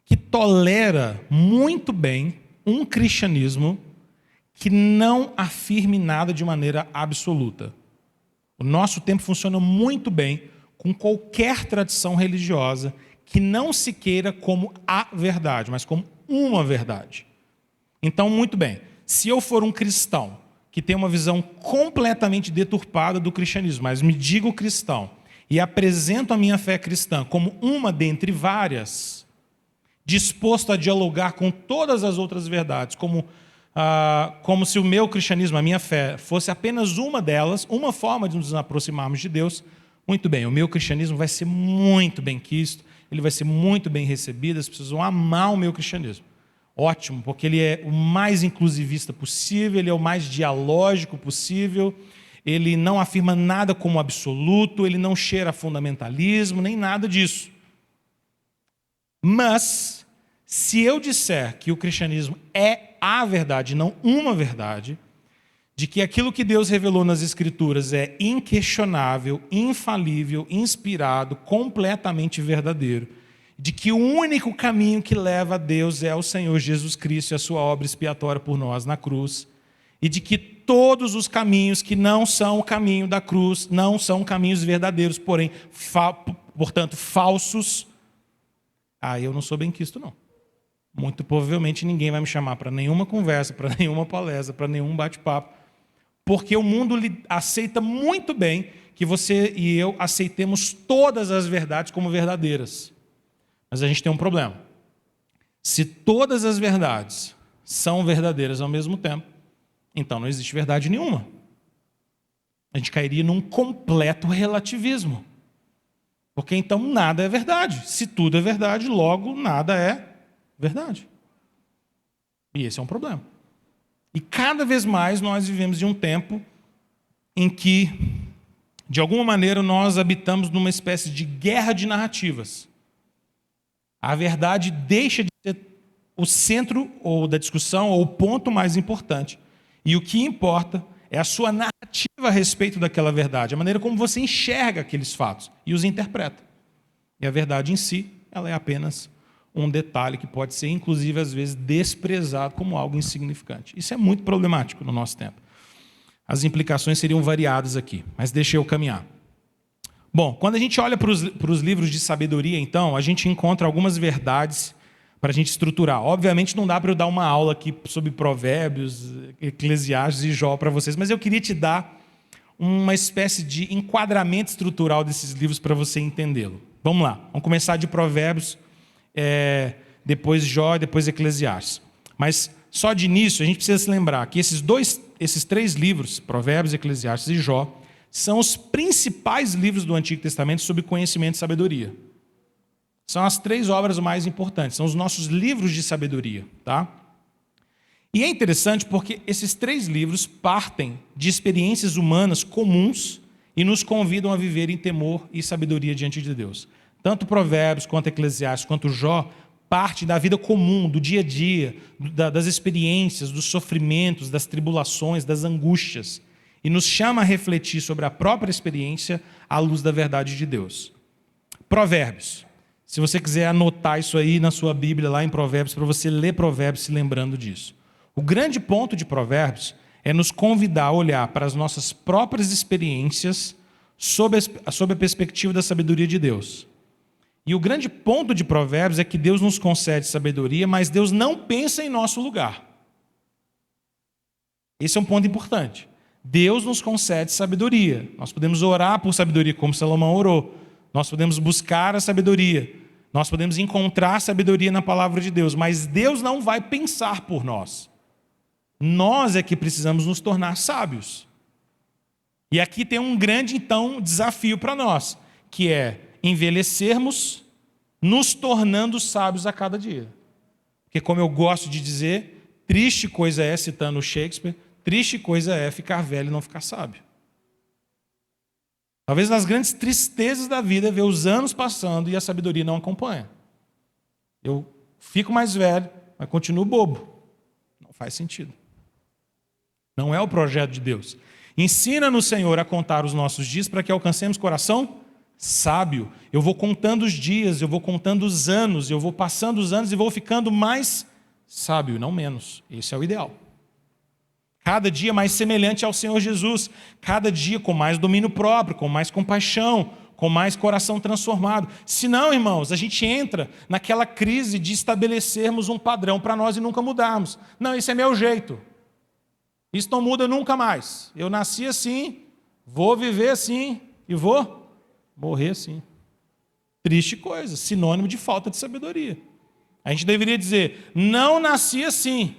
que tolera muito bem um cristianismo que não afirme nada de maneira absoluta. O nosso tempo funciona muito bem com qualquer tradição religiosa que não se queira como a verdade, mas como uma verdade. Então, muito bem, se eu for um cristão que tem uma visão completamente deturpada do cristianismo, mas me digo cristão e apresento a minha fé cristã como uma dentre várias, disposto a dialogar com todas as outras verdades, como se o meu cristianismo, a minha fé, fosse apenas uma delas, uma forma de nos aproximarmos de Deus, muito bem, o meu cristianismo vai ser muito bem quisto, ele vai ser muito bem recebido, as pessoas vão amar o meu cristianismo. Ótimo, porque ele é o mais inclusivista possível, ele é o mais dialógico possível, ele não afirma nada como absoluto, ele não cheira a fundamentalismo, nem nada disso. Mas, se eu disser que o cristianismo é a verdade, não uma verdade, de que aquilo que Deus revelou nas Escrituras é inquestionável, infalível, inspirado, completamente verdadeiro, de que o único caminho que leva a Deus é o Senhor Jesus Cristo e a sua obra expiatória por nós na cruz, e de que todos os caminhos que não são o caminho da cruz, não são caminhos verdadeiros, porém, portanto, falsos, eu não sou benquisto, não. Muito provavelmente ninguém vai me chamar para nenhuma conversa, para nenhuma palestra, para nenhum bate-papo, porque o mundo aceita muito bem que você e eu aceitemos todas as verdades como verdadeiras. Mas a gente tem um problema. Se todas as verdades são verdadeiras ao mesmo tempo, então não existe verdade nenhuma. A gente cairia num completo relativismo. Porque então nada é verdade. Se tudo é verdade, logo nada é verdade. E esse é um problema. E cada vez mais nós vivemos em um tempo em que, de alguma maneira, nós habitamos numa espécie de guerra de narrativas. A verdade deixa de ser o centro ou da discussão ou o ponto mais importante. E o que importa é a sua narrativa a respeito daquela verdade, a maneira como você enxerga aqueles fatos e os interpreta. E a verdade em si, ela é apenas um detalhe que pode ser, inclusive, às vezes, desprezado como algo insignificante. Isso é muito problemático no nosso tempo. As implicações seriam variadas aqui, mas deixa eu caminhar. Bom, quando a gente olha para os livros de sabedoria, então, a gente encontra algumas verdades para a gente estruturar. Obviamente não dá para eu dar uma aula aqui sobre Provérbios, Eclesiastes e Jó para vocês, mas eu queria te dar uma espécie de enquadramento estrutural desses livros para você entendê-lo. Vamos lá, vamos começar de Provérbios, depois Jó e depois Eclesiastes. Mas só de início a gente precisa se lembrar que esses 3 livros, Provérbios, Eclesiastes e Jó, são os principais livros do Antigo Testamento sobre conhecimento e sabedoria. São as 3 obras mais importantes, são os nossos livros de sabedoria, tá? E é interessante porque esses 3 livros partem de experiências humanas comuns e nos convidam a viver em temor e sabedoria diante de Deus. Tanto Provérbios, quanto Eclesiastes, quanto Jó, parte da vida comum, do dia a dia, das experiências, dos sofrimentos, das tribulações, das angústias, e nos chama a refletir sobre a própria experiência à luz da verdade de Deus. Provérbios. Se você quiser anotar isso aí na sua Bíblia, lá em Provérbios, para você ler Provérbios se lembrando disso. O grande ponto de Provérbios é nos convidar a olhar para as nossas próprias experiências sob a perspectiva da sabedoria de Deus. E o grande ponto de Provérbios é que Deus nos concede sabedoria, mas Deus não pensa em nosso lugar. Esse é um ponto importante. Deus nos concede sabedoria. Nós podemos orar por sabedoria, como Salomão orou. Nós podemos buscar a sabedoria. Nós podemos encontrar sabedoria na palavra de Deus, mas Deus não vai pensar por nós. Nós é que precisamos nos tornar sábios. E aqui tem um grande, então, desafio para nós, que é envelhecermos, nos tornando sábios a cada dia. Porque, como eu gosto de dizer, triste coisa é, citando Shakespeare, triste coisa é ficar velho e não ficar sábio. Talvez nas grandes tristezas da vida é ver os anos passando e a sabedoria não acompanha. Eu fico mais velho, mas continuo bobo. Não faz sentido. Não é o projeto de Deus. Ensina-nos, Senhor, a contar os nossos dias para que alcancemos coração sábio. Eu vou contando os dias, eu vou contando os anos, eu vou passando os anos e vou ficando mais sábio, não menos. Esse é o ideal. Cada dia mais semelhante ao Senhor Jesus, cada dia com mais domínio próprio, com mais compaixão, com mais coração transformado. Senão, irmãos, a gente entra naquela crise de estabelecermos um padrão para nós e nunca mudarmos. Não, esse é meu jeito. Isso não muda nunca mais. Eu nasci assim, vou viver assim e vou morrer assim. Triste coisa, sinônimo de falta de sabedoria. A gente deveria dizer, não nasci assim,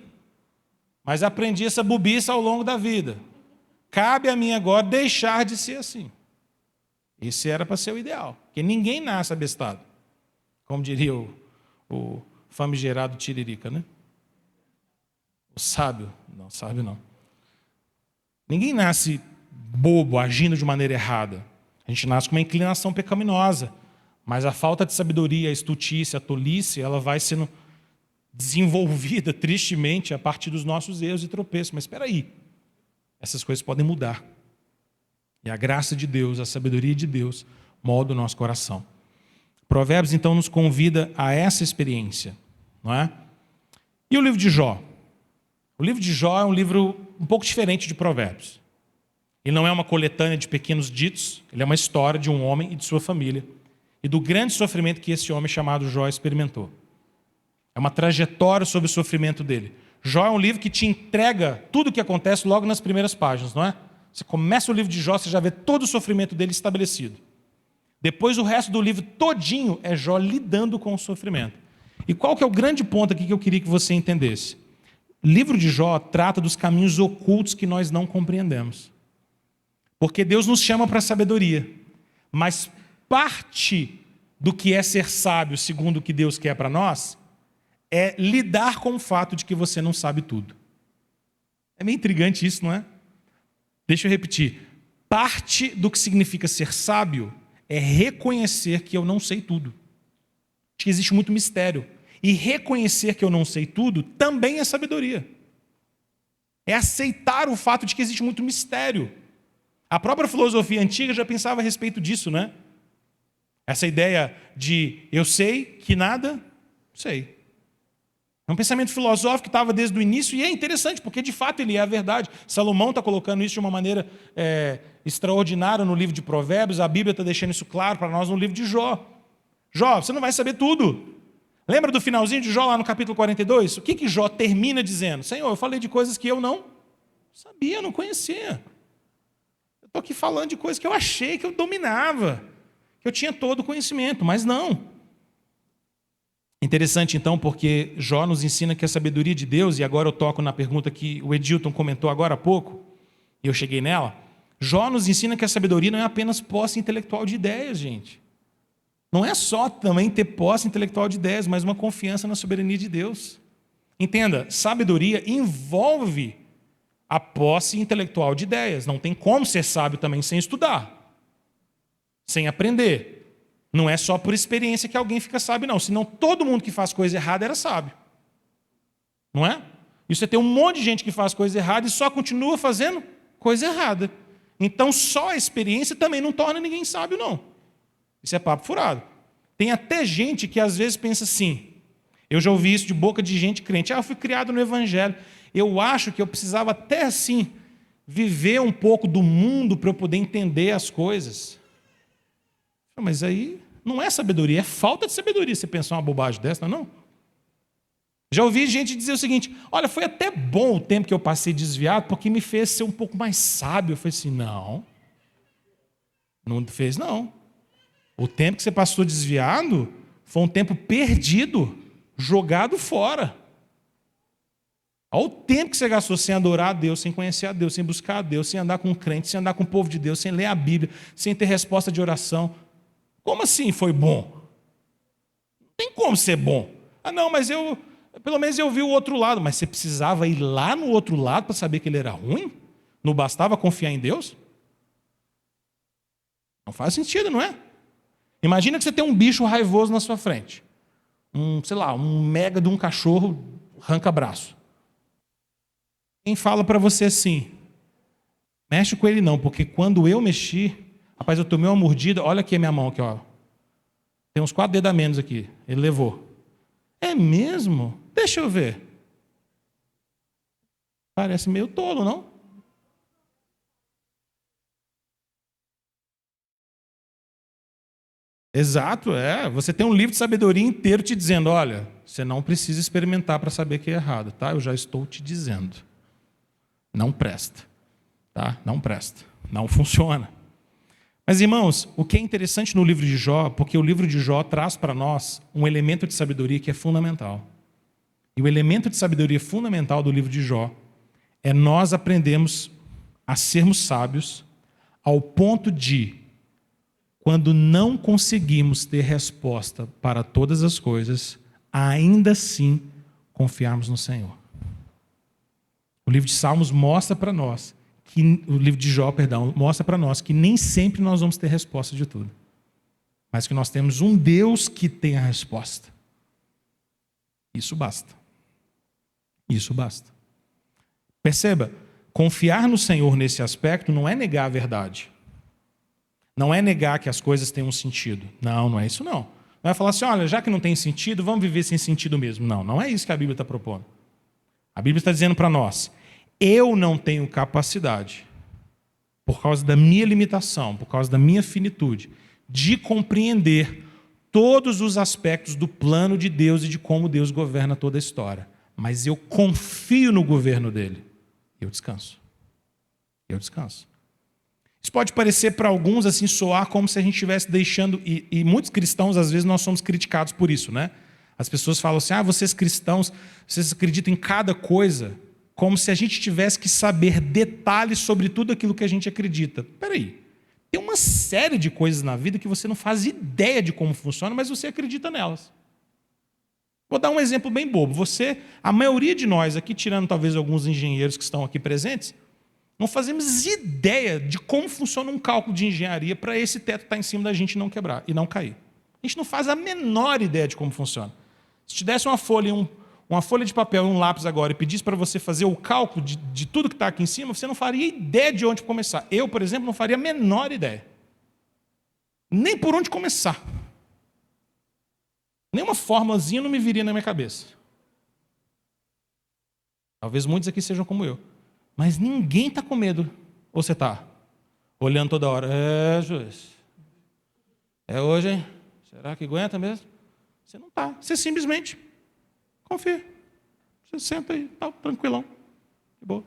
mas aprendi essa bobiça ao longo da vida. Cabe a mim agora deixar de ser assim. Esse era para ser o ideal. Porque ninguém nasce abestado. Como diria o famigerado Tiririca, né? O sábio. Não, sábio não. Ninguém nasce bobo, agindo de maneira errada. A gente nasce com uma inclinação pecaminosa. Mas a falta de sabedoria, a estultícia, a tolice, ela vai sendo desenvolvida tristemente a partir dos nossos erros e tropeços. Mas espera aí, essas coisas podem mudar. E a graça de Deus, a sabedoria de Deus, molda o nosso coração. Provérbios, então, nos convida a essa experiência, não é? E o livro de Jó? O livro de Jó é um livro um pouco diferente de Provérbios. Ele não é uma coletânea de pequenos ditos, ele é uma história de um homem e de sua família, e do grande sofrimento que esse homem chamado Jó experimentou. É uma trajetória sobre o sofrimento dele. Jó é um livro que te entrega tudo o que acontece logo nas primeiras páginas, não é? Você começa o livro de Jó, você já vê todo o sofrimento dele estabelecido. Depois o resto do livro todinho é Jó lidando com o sofrimento. E qual que é o grande ponto aqui que eu queria que você entendesse? O livro de Jó trata dos caminhos ocultos que nós não compreendemos. Porque Deus nos chama para a sabedoria. Mas parte do que é ser sábio, segundo o que Deus quer para nós, é lidar com o fato de que você não sabe tudo. É meio intrigante isso, não é? Deixa eu repetir. Parte do que significa ser sábio é reconhecer que eu não sei tudo. Que existe muito mistério. E reconhecer que eu não sei tudo também é sabedoria. É aceitar o fato de que existe muito mistério. A própria filosofia antiga já pensava a respeito disso, né? Essa ideia de eu sei que nada sei. É um pensamento filosófico que estava desde o início e é interessante, porque de fato ele é a verdade. Salomão está colocando isso de uma maneira extraordinária no livro de Provérbios, a Bíblia está deixando isso claro para nós no livro de Jó. Jó, você não vai saber tudo. Lembra do finalzinho de Jó lá no capítulo 42? O que Jó termina dizendo? Senhor, eu falei de coisas que eu não sabia, não conhecia. Eu estou aqui falando de coisas que eu achei que eu dominava, que eu tinha todo o conhecimento, mas não. Interessante então, porque Jó nos ensina que a sabedoria de Deus, e agora eu toco na pergunta que o Edilton comentou agora há pouco, e eu cheguei nela, Jó nos ensina que a sabedoria não é apenas posse intelectual de ideias, gente. Não é só também ter posse intelectual de ideias, mas uma confiança na soberania de Deus. Entenda, sabedoria envolve a posse intelectual de ideias. Não tem como ser sábio também sem estudar, sem aprender. Não é só por experiência que alguém fica sábio, não. Senão todo mundo que faz coisa errada era sábio. Não é? E você tem um monte de gente que faz coisa errada e só continua fazendo coisa errada. Então só a experiência também não torna ninguém sábio, não. Isso é papo furado. Tem até gente que às vezes pensa assim, eu já ouvi isso de boca de gente crente, eu fui criado no Evangelho, eu acho que eu precisava até assim viver um pouco do mundo para eu poder entender as coisas. Mas aí não é sabedoria, é falta de sabedoria você pensar uma bobagem dessa, não é? Já ouvi gente dizer o seguinte, olha, foi até bom o tempo que eu passei desviado, porque me fez ser um pouco mais sábio. Eu falei assim, não fez não. O tempo que você passou desviado foi um tempo perdido, jogado fora. Olha o tempo que você gastou sem adorar a Deus, sem conhecer a Deus, sem buscar a Deus, sem andar com um crente, sem andar com o povo de Deus, sem ler a Bíblia, sem ter resposta de oração. Como assim foi bom? Não tem como ser bom. Não, mas pelo menos eu vi o outro lado. Mas você precisava ir lá no outro lado para saber que ele era ruim? Não bastava confiar em Deus? Não faz sentido, não é? Imagina que você tem um bicho raivoso na sua frente. Um mega de um cachorro arranca-braço. Quem fala para você assim, mexe com ele não, porque quando eu mexi, rapaz, eu tomei uma mordida, olha aqui a minha mão, aqui, ó. Tem uns 4 dedos a menos aqui. Ele levou. É mesmo? Deixa eu ver. Parece meio tolo, não? Exato, Você tem um livro de sabedoria inteiro te dizendo, olha, você não precisa experimentar para saber que é errado, tá? Eu já estou te dizendo. Não presta, tá? Não presta. Não funciona. Mas, irmãos, o que é interessante no livro de Jó, porque o livro de Jó traz para nós um elemento de sabedoria que é fundamental. E o elemento de sabedoria fundamental do livro de Jó é nós aprendermos a sermos sábios ao ponto de, quando não conseguimos ter resposta para todas as coisas, ainda assim confiarmos no Senhor. O livro de Salmos mostra para nós, o livro de Jó, mostra para nós que nem sempre nós vamos ter resposta de tudo. Mas que nós temos um Deus que tem a resposta. Isso basta. Isso basta. Perceba, confiar no Senhor nesse aspecto não é negar a verdade. Não é negar que as coisas têm um sentido. Não é isso não. Não é falar assim, olha, já que não tem sentido, vamos viver sem sentido mesmo. Não é isso que a Bíblia está propondo. A Bíblia está dizendo para nós, eu não tenho capacidade, por causa da minha limitação, por causa da minha finitude, de compreender todos os aspectos do plano de Deus e de como Deus governa toda a história. Mas eu confio no governo dele. Eu descanso. pode parecer para alguns assim, soar como se a gente estivesse deixando, e muitos cristãos, às vezes, nós somos criticados por isso, né? As pessoas falam assim, vocês cristãos, vocês acreditam em cada coisa, como se a gente tivesse que saber detalhes sobre tudo aquilo que a gente acredita. Peraí, tem uma série de coisas na vida que você não faz ideia de como funciona, mas você acredita nelas. Vou dar um exemplo bem bobo. A maioria de nós aqui, tirando talvez alguns engenheiros que estão aqui presentes, não fazemos ideia de como funciona um cálculo de engenharia para esse teto estar em cima da gente e não quebrar e não cair. A gente não faz a menor ideia de como funciona. Se te desse uma folha de papel e um lápis agora e pedisse para você fazer o cálculo de tudo que está aqui em cima, você não faria ideia de onde começar. Eu, por exemplo, não faria a menor ideia. Nem por onde começar. Nenhuma formulazinha não me viria na minha cabeça. Talvez muitos aqui sejam como eu. Mas ninguém está com medo. Ou você está? Olhando toda hora. Juiz. É hoje, hein? Será que aguenta mesmo? Você não está. Você simplesmente confia. Você senta aí, tá, tranquilão. De boa.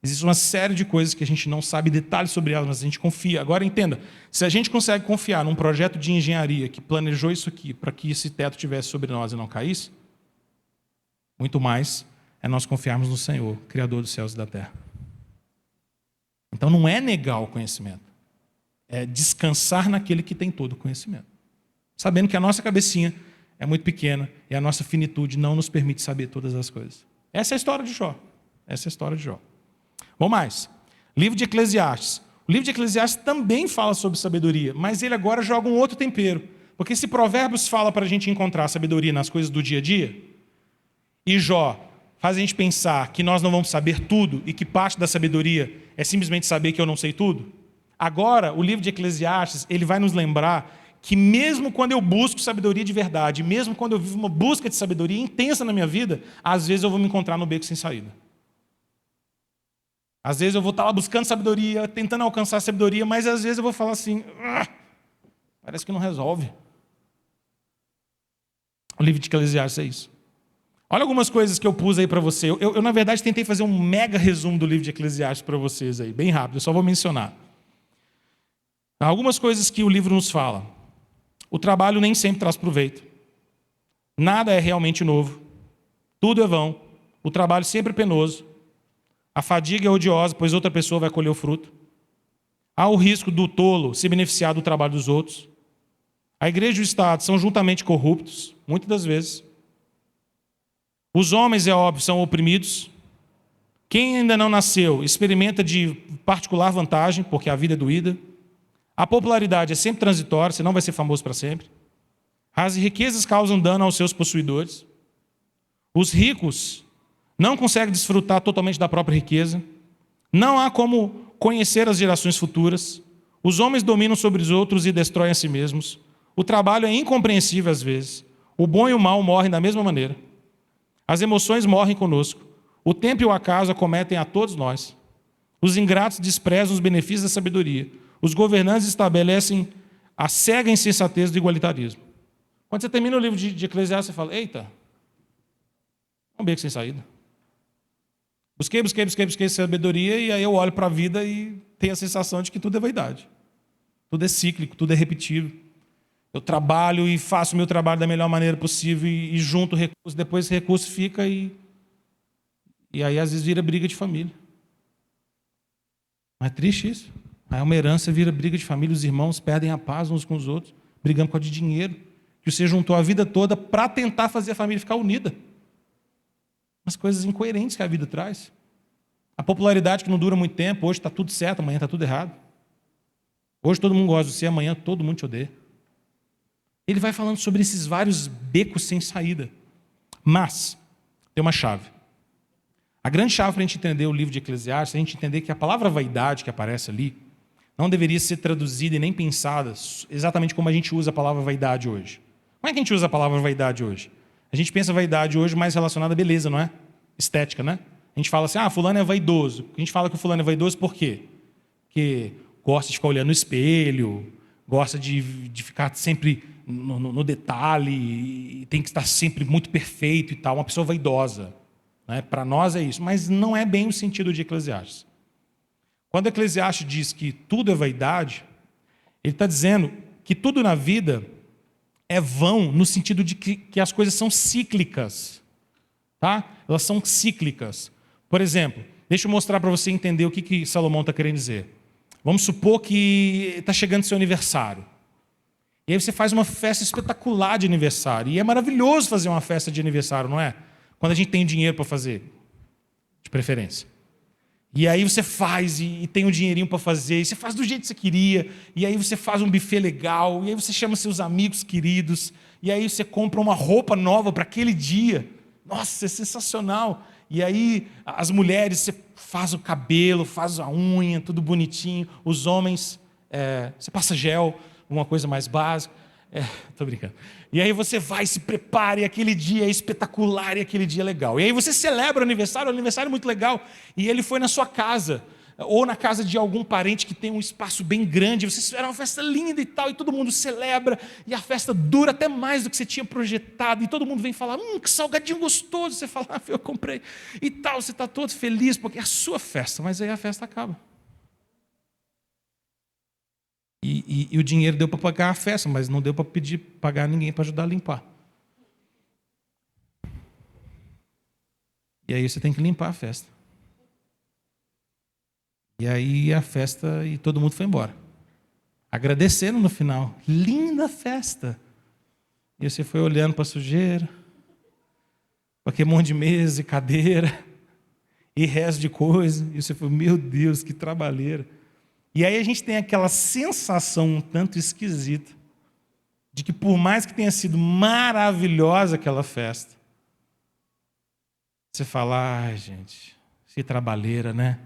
Existe uma série de coisas que a gente não sabe detalhes sobre elas, mas a gente confia. Agora entenda, se a gente consegue confiar num projeto de engenharia que planejou isso aqui para que esse teto tivesse sobre nós e não caísse, muito mais é nós confiarmos no Senhor, Criador dos céus e da terra. Então não é negar o conhecimento, é descansar naquele que tem todo o conhecimento. Sabendo que a nossa cabecinha é muito pequena e a nossa finitude não nos permite saber todas as coisas. Essa é a história de Jó. Essa é a história de Jó. Vamos mais. Livro de Eclesiastes. O livro de Eclesiastes também fala sobre sabedoria, mas ele agora joga um outro tempero. Porque se Provérbios fala para a gente encontrar sabedoria nas coisas do dia a dia, e Jó faz a gente pensar que nós não vamos saber tudo e que parte da sabedoria é simplesmente saber que eu não sei tudo, agora o livro de Eclesiastes ele vai nos lembrar que mesmo quando eu busco sabedoria de verdade, mesmo quando eu vivo uma busca de sabedoria intensa na minha vida, às vezes eu vou me encontrar no beco sem saída. Às vezes eu vou estar lá buscando sabedoria, tentando alcançar sabedoria, mas às vezes eu vou falar assim, parece que não resolve. O livro de Eclesiastes é isso. Olha algumas coisas que eu pus aí para você. Eu, na verdade, tentei fazer um mega resumo do livro de Eclesiastes para vocês aí, bem rápido, eu só vou mencionar. Algumas coisas que o livro nos fala. O trabalho nem sempre traz proveito. Nada é realmente novo. Tudo é vão. O trabalho sempre é penoso. A fadiga é odiosa, pois outra pessoa vai colher o fruto. Há o risco do tolo se beneficiar do trabalho dos outros. A igreja e o Estado são juntamente corruptos, muitas das vezes. Os homens, é óbvio, são oprimidos. Quem ainda não nasceu experimenta de particular vantagem, porque a vida é doída. A popularidade é sempre transitória, você não vai ser famoso para sempre. As riquezas causam dano aos seus possuidores. Os ricos não conseguem desfrutar totalmente da própria riqueza. Não há como conhecer as gerações futuras. Os homens dominam sobre os outros e destroem a si mesmos. O trabalho é incompreensível às vezes. O bom e o mal morrem da mesma maneira. As emoções morrem conosco. O tempo e o acaso acometem a todos nós. Os ingratos desprezam os benefícios da sabedoria. Os governantes estabelecem a cega insensatez do igualitarismo. Quando você termina o livro de Eclesiastes, você fala, eita, é um beco sem saída. Busquei sabedoria e aí eu olho para a vida e tenho a sensação de que tudo é vaidade. Tudo é cíclico, tudo é repetido. Eu trabalho e faço o meu trabalho da melhor maneira possível e junto recursos, depois esse recurso fica e aí às vezes vira briga de família. Não é triste isso? Aí uma herança vira briga de família, os irmãos perdem a paz uns com os outros, brigando por causa de dinheiro, que você juntou a vida toda para tentar fazer a família ficar unida. Umas coisas incoerentes que a vida traz. A popularidade que não dura muito tempo, hoje está tudo certo, amanhã está tudo errado. Hoje todo mundo gosta de você, amanhã todo mundo te odeia. Ele vai falando sobre esses vários becos sem saída. Mas tem uma chave. A grande chave para a gente entender o livro de Eclesiastes é a gente entender que a palavra vaidade que aparece ali não deveria ser traduzida e nem pensada exatamente como a gente usa a palavra vaidade hoje. Como é que a gente usa a palavra vaidade hoje? A gente pensa vaidade hoje mais relacionada à beleza, não é? Estética, né? A gente fala assim, fulano é vaidoso. A gente fala que o fulano é vaidoso por quê? Porque gosta de ficar olhando no espelho, gosta de ficar sempre no detalhe, e tem que estar sempre muito perfeito e tal. Uma pessoa vaidosa. Né? Para nós é isso, mas não é bem o sentido de Eclesiastes. Quando Eclesiastes diz que tudo é vaidade, ele está dizendo que tudo na vida é vão, no sentido de que as coisas são cíclicas. Tá? Elas são cíclicas. Por exemplo, deixa eu mostrar para você entender o que Salomão está querendo dizer. Vamos supor que está chegando seu aniversário. E aí você faz uma festa espetacular de aniversário. E é maravilhoso fazer uma festa de aniversário, não é? Quando a gente tem dinheiro para fazer, de preferência. E aí você faz e tem um dinheirinho para fazer, e você faz do jeito que você queria, e aí você faz um buffet legal, e aí você chama seus amigos queridos, e aí você compra uma roupa nova para aquele dia. Nossa, é sensacional. E aí as mulheres, você faz o cabelo, faz a unha, tudo bonitinho. Os homens, você passa gel, uma coisa mais básica. Tô brincando. E aí você vai, se prepara, e aquele dia é espetacular, e aquele dia é legal. E aí você celebra o aniversário é muito legal. E ele foi na sua casa, ou na casa de algum parente que tem um espaço bem grande. Vocês fizeram uma festa linda e tal, e todo mundo celebra, e a festa dura até mais do que você tinha projetado, e todo mundo vem falar, que salgadinho gostoso. Você fala, eu comprei, e tal, você está todo feliz, porque é a sua festa, mas aí a festa acaba. E o dinheiro deu para pagar a festa, mas não deu para pagar ninguém para ajudar a limpar. E aí você tem que limpar a festa. E aí a festa, e todo mundo foi embora. Agradecendo no final. Linda festa. E você foi olhando para a sujeira, para aquele monte de mesa e cadeira, e resto de coisa. E você falou, meu Deus, que trabalheira. E aí a gente tem aquela sensação um tanto esquisita, de que por mais que tenha sido maravilhosa aquela festa, você fala, gente, que trabalheira, né?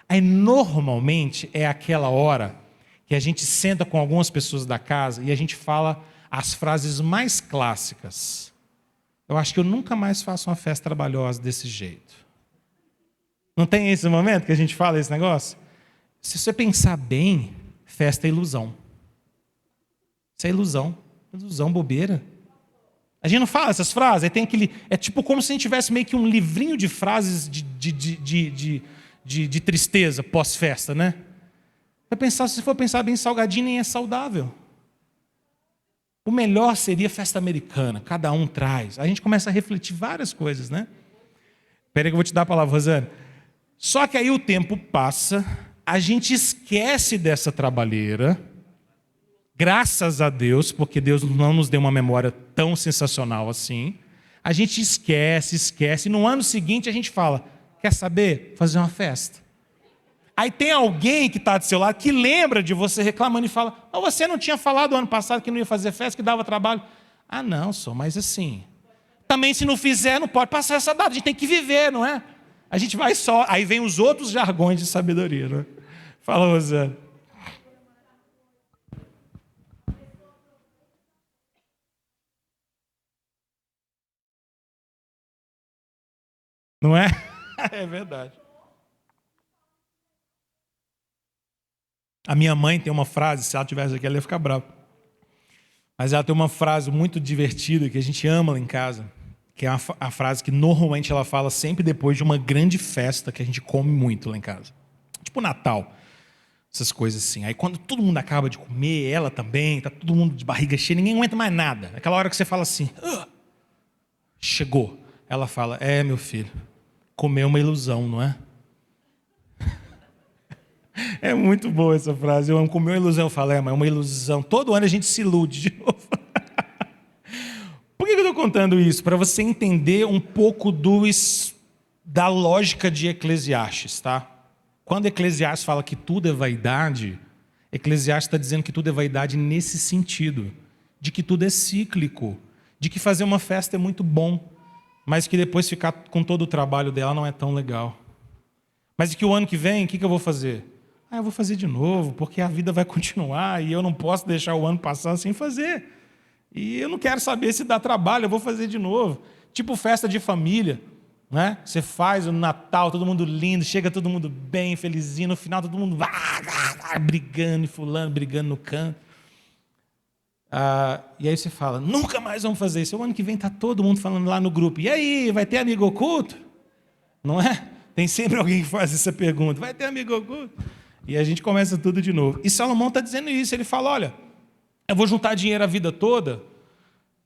Aí normalmente é aquela hora que a gente senta com algumas pessoas da casa e a gente fala as frases mais clássicas. Eu acho que eu nunca mais faço uma festa trabalhosa desse jeito. Não tem esse momento que a gente fala esse negócio? Se você pensar bem, festa é ilusão. Isso é ilusão. Ilusão, bobeira. A gente não fala essas frases, aí tem aquele. É tipo como se a gente tivesse meio que um livrinho de frases de tristeza pós-festa, né? Se for pensar bem, salgadinho nem é saudável. O melhor seria festa americana, cada um traz. A gente começa a refletir várias coisas, né? Espera que eu vou te dar a palavra, Rosane. Só que aí o tempo passa, a gente esquece dessa trabalheira, graças a Deus, porque Deus não nos deu uma memória tão sensacional assim. A gente esquece, e no ano seguinte a gente fala, quer saber? Fazer uma festa. Aí tem alguém que está do seu lado, que lembra de você reclamando e fala, você não tinha falado ano passado que não ia fazer festa, que dava trabalho? Ah não, mas assim, também se não fizer, não pode passar essa data, a gente tem que viver, não é? A gente vai só, aí vem os outros jargões de sabedoria, não é? Fala, Rosana. Não é? É verdade. A minha mãe tem uma frase, se ela tivesse aqui, ela ia ficar brava. Mas ela tem uma frase muito divertida que a gente ama lá em casa, que é a frase que normalmente ela fala sempre depois de uma grande festa que a gente come muito lá em casa. Tipo Natal, essas coisas assim. Aí quando todo mundo acaba de comer, ela também, tá todo mundo de barriga cheia, ninguém aguenta mais nada. Aquela hora que você fala assim, chegou. Ela fala, meu filho, comer é uma ilusão, não é? É muito boa essa frase. Eu amo comer uma ilusão. Eu falo, mas é uma ilusão. Todo ano a gente se ilude de novo. Por que eu estou contando isso? Para você entender um pouco da lógica de Eclesiastes, tá? Quando Eclesiastes fala que tudo é vaidade, Eclesiastes está dizendo que tudo é vaidade nesse sentido, de que tudo é cíclico, de que fazer uma festa é muito bom, mas que depois ficar com todo o trabalho dela não é tão legal. Mas que o ano que vem, o que eu vou fazer? Eu vou fazer de novo, porque a vida vai continuar e eu não posso deixar o ano passar sem fazer. E eu não quero saber se dá trabalho, eu vou fazer de novo. Tipo festa de família, né? Você faz o Natal, todo mundo lindo, chega todo mundo bem, felizinho, no final todo mundo brigando e fulano, brigando no canto. E aí você fala, nunca mais vamos fazer isso. O ano que vem está todo mundo falando lá no grupo, e aí, vai ter amigo oculto? Não é? Tem sempre alguém que faz essa pergunta, vai ter amigo oculto? E a gente começa tudo de novo. E Salomão está dizendo isso. Ele fala, olha, eu vou juntar dinheiro a vida toda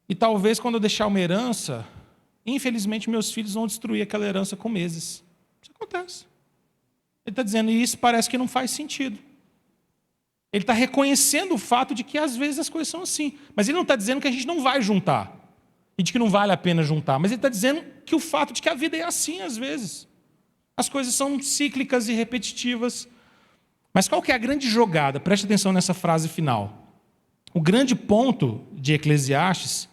e talvez quando eu deixar uma herança, infelizmente meus filhos vão destruir aquela herança com meses. Isso acontece. Ele está dizendo, e isso parece que não faz sentido. Ele está reconhecendo o fato de que às vezes as coisas são assim. Mas ele não está dizendo que a gente não vai juntar. E de que não vale a pena juntar. Mas ele está dizendo que o fato de que a vida é assim às vezes. As coisas são cíclicas e repetitivas. Mas qual que é a grande jogada? Preste atenção nessa frase final. O grande ponto de Eclesiastes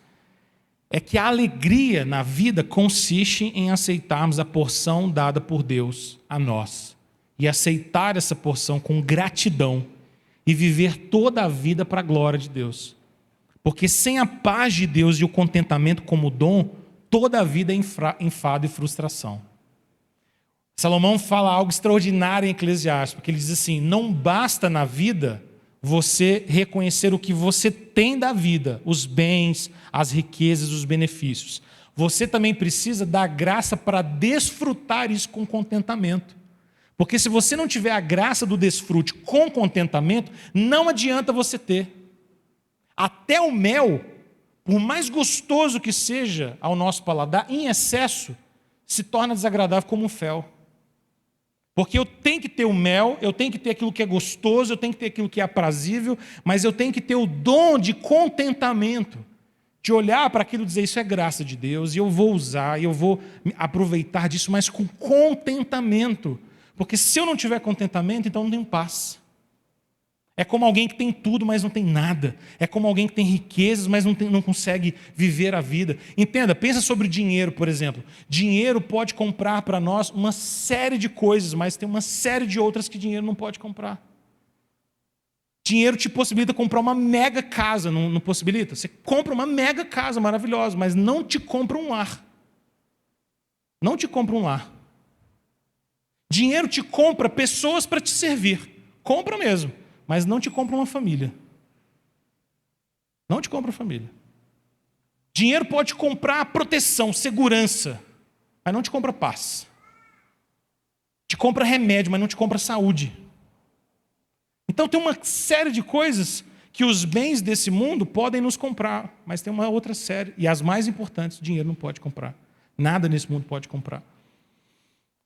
é que a alegria na vida consiste em aceitarmos a porção dada por Deus a nós. E aceitar essa porção com gratidão. E viver toda a vida para a glória de Deus. Porque sem a paz de Deus e o contentamento como dom, toda a vida é enfado e frustração. Salomão fala algo extraordinário em Eclesiastes, porque ele diz assim, não basta na vida você reconhecer o que você tem da vida, os bens, as riquezas, os benefícios. Você também precisa da graça para desfrutar isso com contentamento. Porque se você não tiver a graça do desfrute com contentamento, não adianta você ter. Até o mel, por mais gostoso que seja ao nosso paladar, em excesso, se torna desagradável como um fel. Porque eu tenho que ter o mel, eu tenho que ter aquilo que é gostoso, eu tenho que ter aquilo que é aprazível, mas eu tenho que ter o dom de contentamento, de olhar para aquilo e dizer, isso é graça de Deus, e eu vou usar, e eu vou aproveitar disso, mas com contentamento. Porque se eu não tiver contentamento, então não tenho paz. É como alguém que tem tudo, mas não tem nada. É como alguém que tem riquezas, mas não consegue viver a vida. Entenda, pensa sobre dinheiro, por exemplo. Dinheiro pode comprar para nós uma série de coisas, mas tem uma série de outras que dinheiro não pode comprar. Dinheiro te possibilita comprar uma mega casa, não possibilita? Você compra uma mega casa maravilhosa, mas não te compra um lar. Não te compra um lar. Dinheiro te compra pessoas para te servir. Compra mesmo. Mas não te compra uma família. Não te compra família. Dinheiro pode comprar proteção, segurança, mas não te compra paz. Te compra remédio, mas não te compra saúde. Então tem uma série de coisas que os bens desse mundo podem nos comprar, mas tem uma outra série, e as mais importantes, o dinheiro não pode comprar. Nada nesse mundo pode comprar.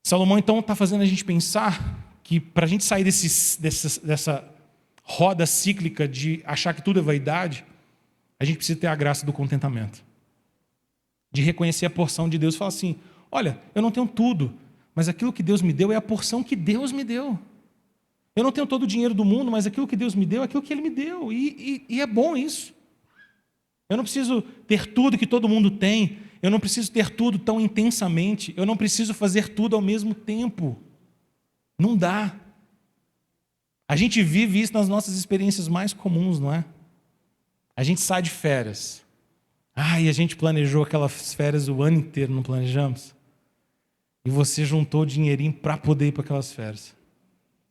Salomão, então, está fazendo a gente pensar que para a gente sair dessa roda cíclica de achar que tudo é vaidade, a gente precisa ter a graça do contentamento. De reconhecer a porção de Deus e falar assim, olha, eu não tenho tudo, mas aquilo que Deus me deu é a porção que Deus me deu. Eu não tenho todo o dinheiro do mundo, mas aquilo que Deus me deu é aquilo que Ele me deu. E é bom isso. Eu não preciso ter tudo que todo mundo tem. Eu não preciso ter tudo tão intensamente. Eu não preciso fazer tudo ao mesmo tempo. Não dá. A gente vive isso nas nossas experiências mais comuns, não é? A gente sai de férias. E a gente planejou aquelas férias o ano inteiro, não planejamos? E você juntou dinheirinho para poder ir para aquelas férias.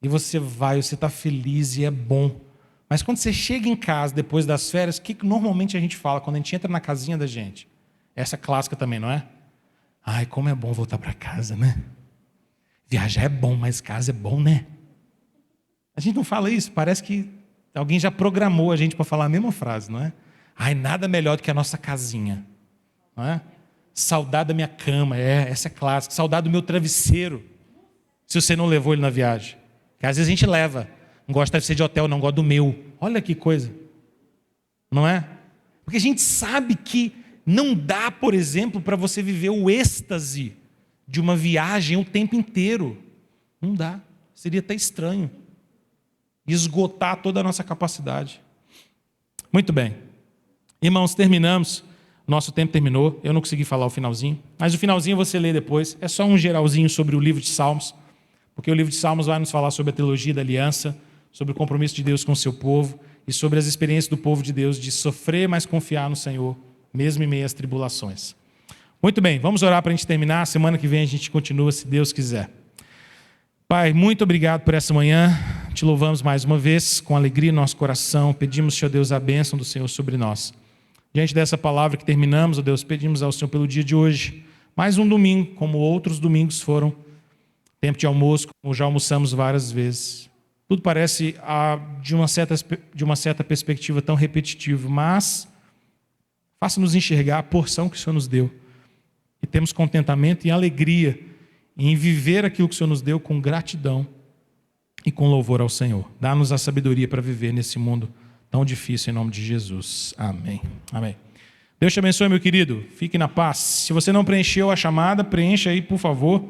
E você vai, você está feliz e é bom. Mas quando você chega em casa depois das férias, o que normalmente a gente fala quando a gente entra na casinha da gente? Essa clássica também, não é? Como é bom voltar para casa, né? Viajar é bom, mas casa é bom, né? A gente não fala isso, parece que alguém já programou a gente para falar a mesma frase, não é? Nada melhor do que a nossa casinha, não é? Saudade da minha cama, essa é clássica. Saudade do meu travesseiro, se você não levou ele na viagem. Porque às vezes a gente leva, não gosta de travesseiro de hotel, não gosta do meu. Olha que coisa, não é? Porque a gente sabe que não dá, por exemplo, para você viver o êxtase de uma viagem o tempo inteiro. Não dá, seria até estranho. Esgotar toda a nossa capacidade. Muito bem. Irmãos, terminamos. Nosso tempo terminou. Eu não consegui falar o finalzinho. Mas o finalzinho você lê depois. É só um geralzinho sobre o livro de Salmos. Porque o livro de Salmos vai nos falar sobre a teologia da aliança, sobre o compromisso de Deus com o seu povo e sobre as experiências do povo de Deus de sofrer, mas confiar no Senhor, mesmo em meio às tribulações. Muito bem, vamos orar para a gente terminar. Semana que vem a gente continua, se Deus quiser. Pai, muito obrigado por essa manhã. Te louvamos mais uma vez, com alegria no nosso coração. Pedimos, Senhor Deus, a bênção do Senhor sobre nós. Diante dessa palavra que terminamos, ó Deus, pedimos ao Senhor pelo dia de hoje. Mais um domingo, como outros domingos foram. Tempo de almoço, como já almoçamos várias vezes. Tudo parece, de uma certa perspectiva, tão repetitivo, mas faça-nos enxergar a porção que o Senhor nos deu. E temos contentamento e alegria em viver aquilo que o Senhor nos deu com gratidão e com louvor ao Senhor. Dá-nos a sabedoria para viver nesse mundo tão difícil, em nome de Jesus. Amém. Amém. Deus te abençoe, meu querido. Fique na paz. Se você não preencheu a chamada, preencha aí, por favor.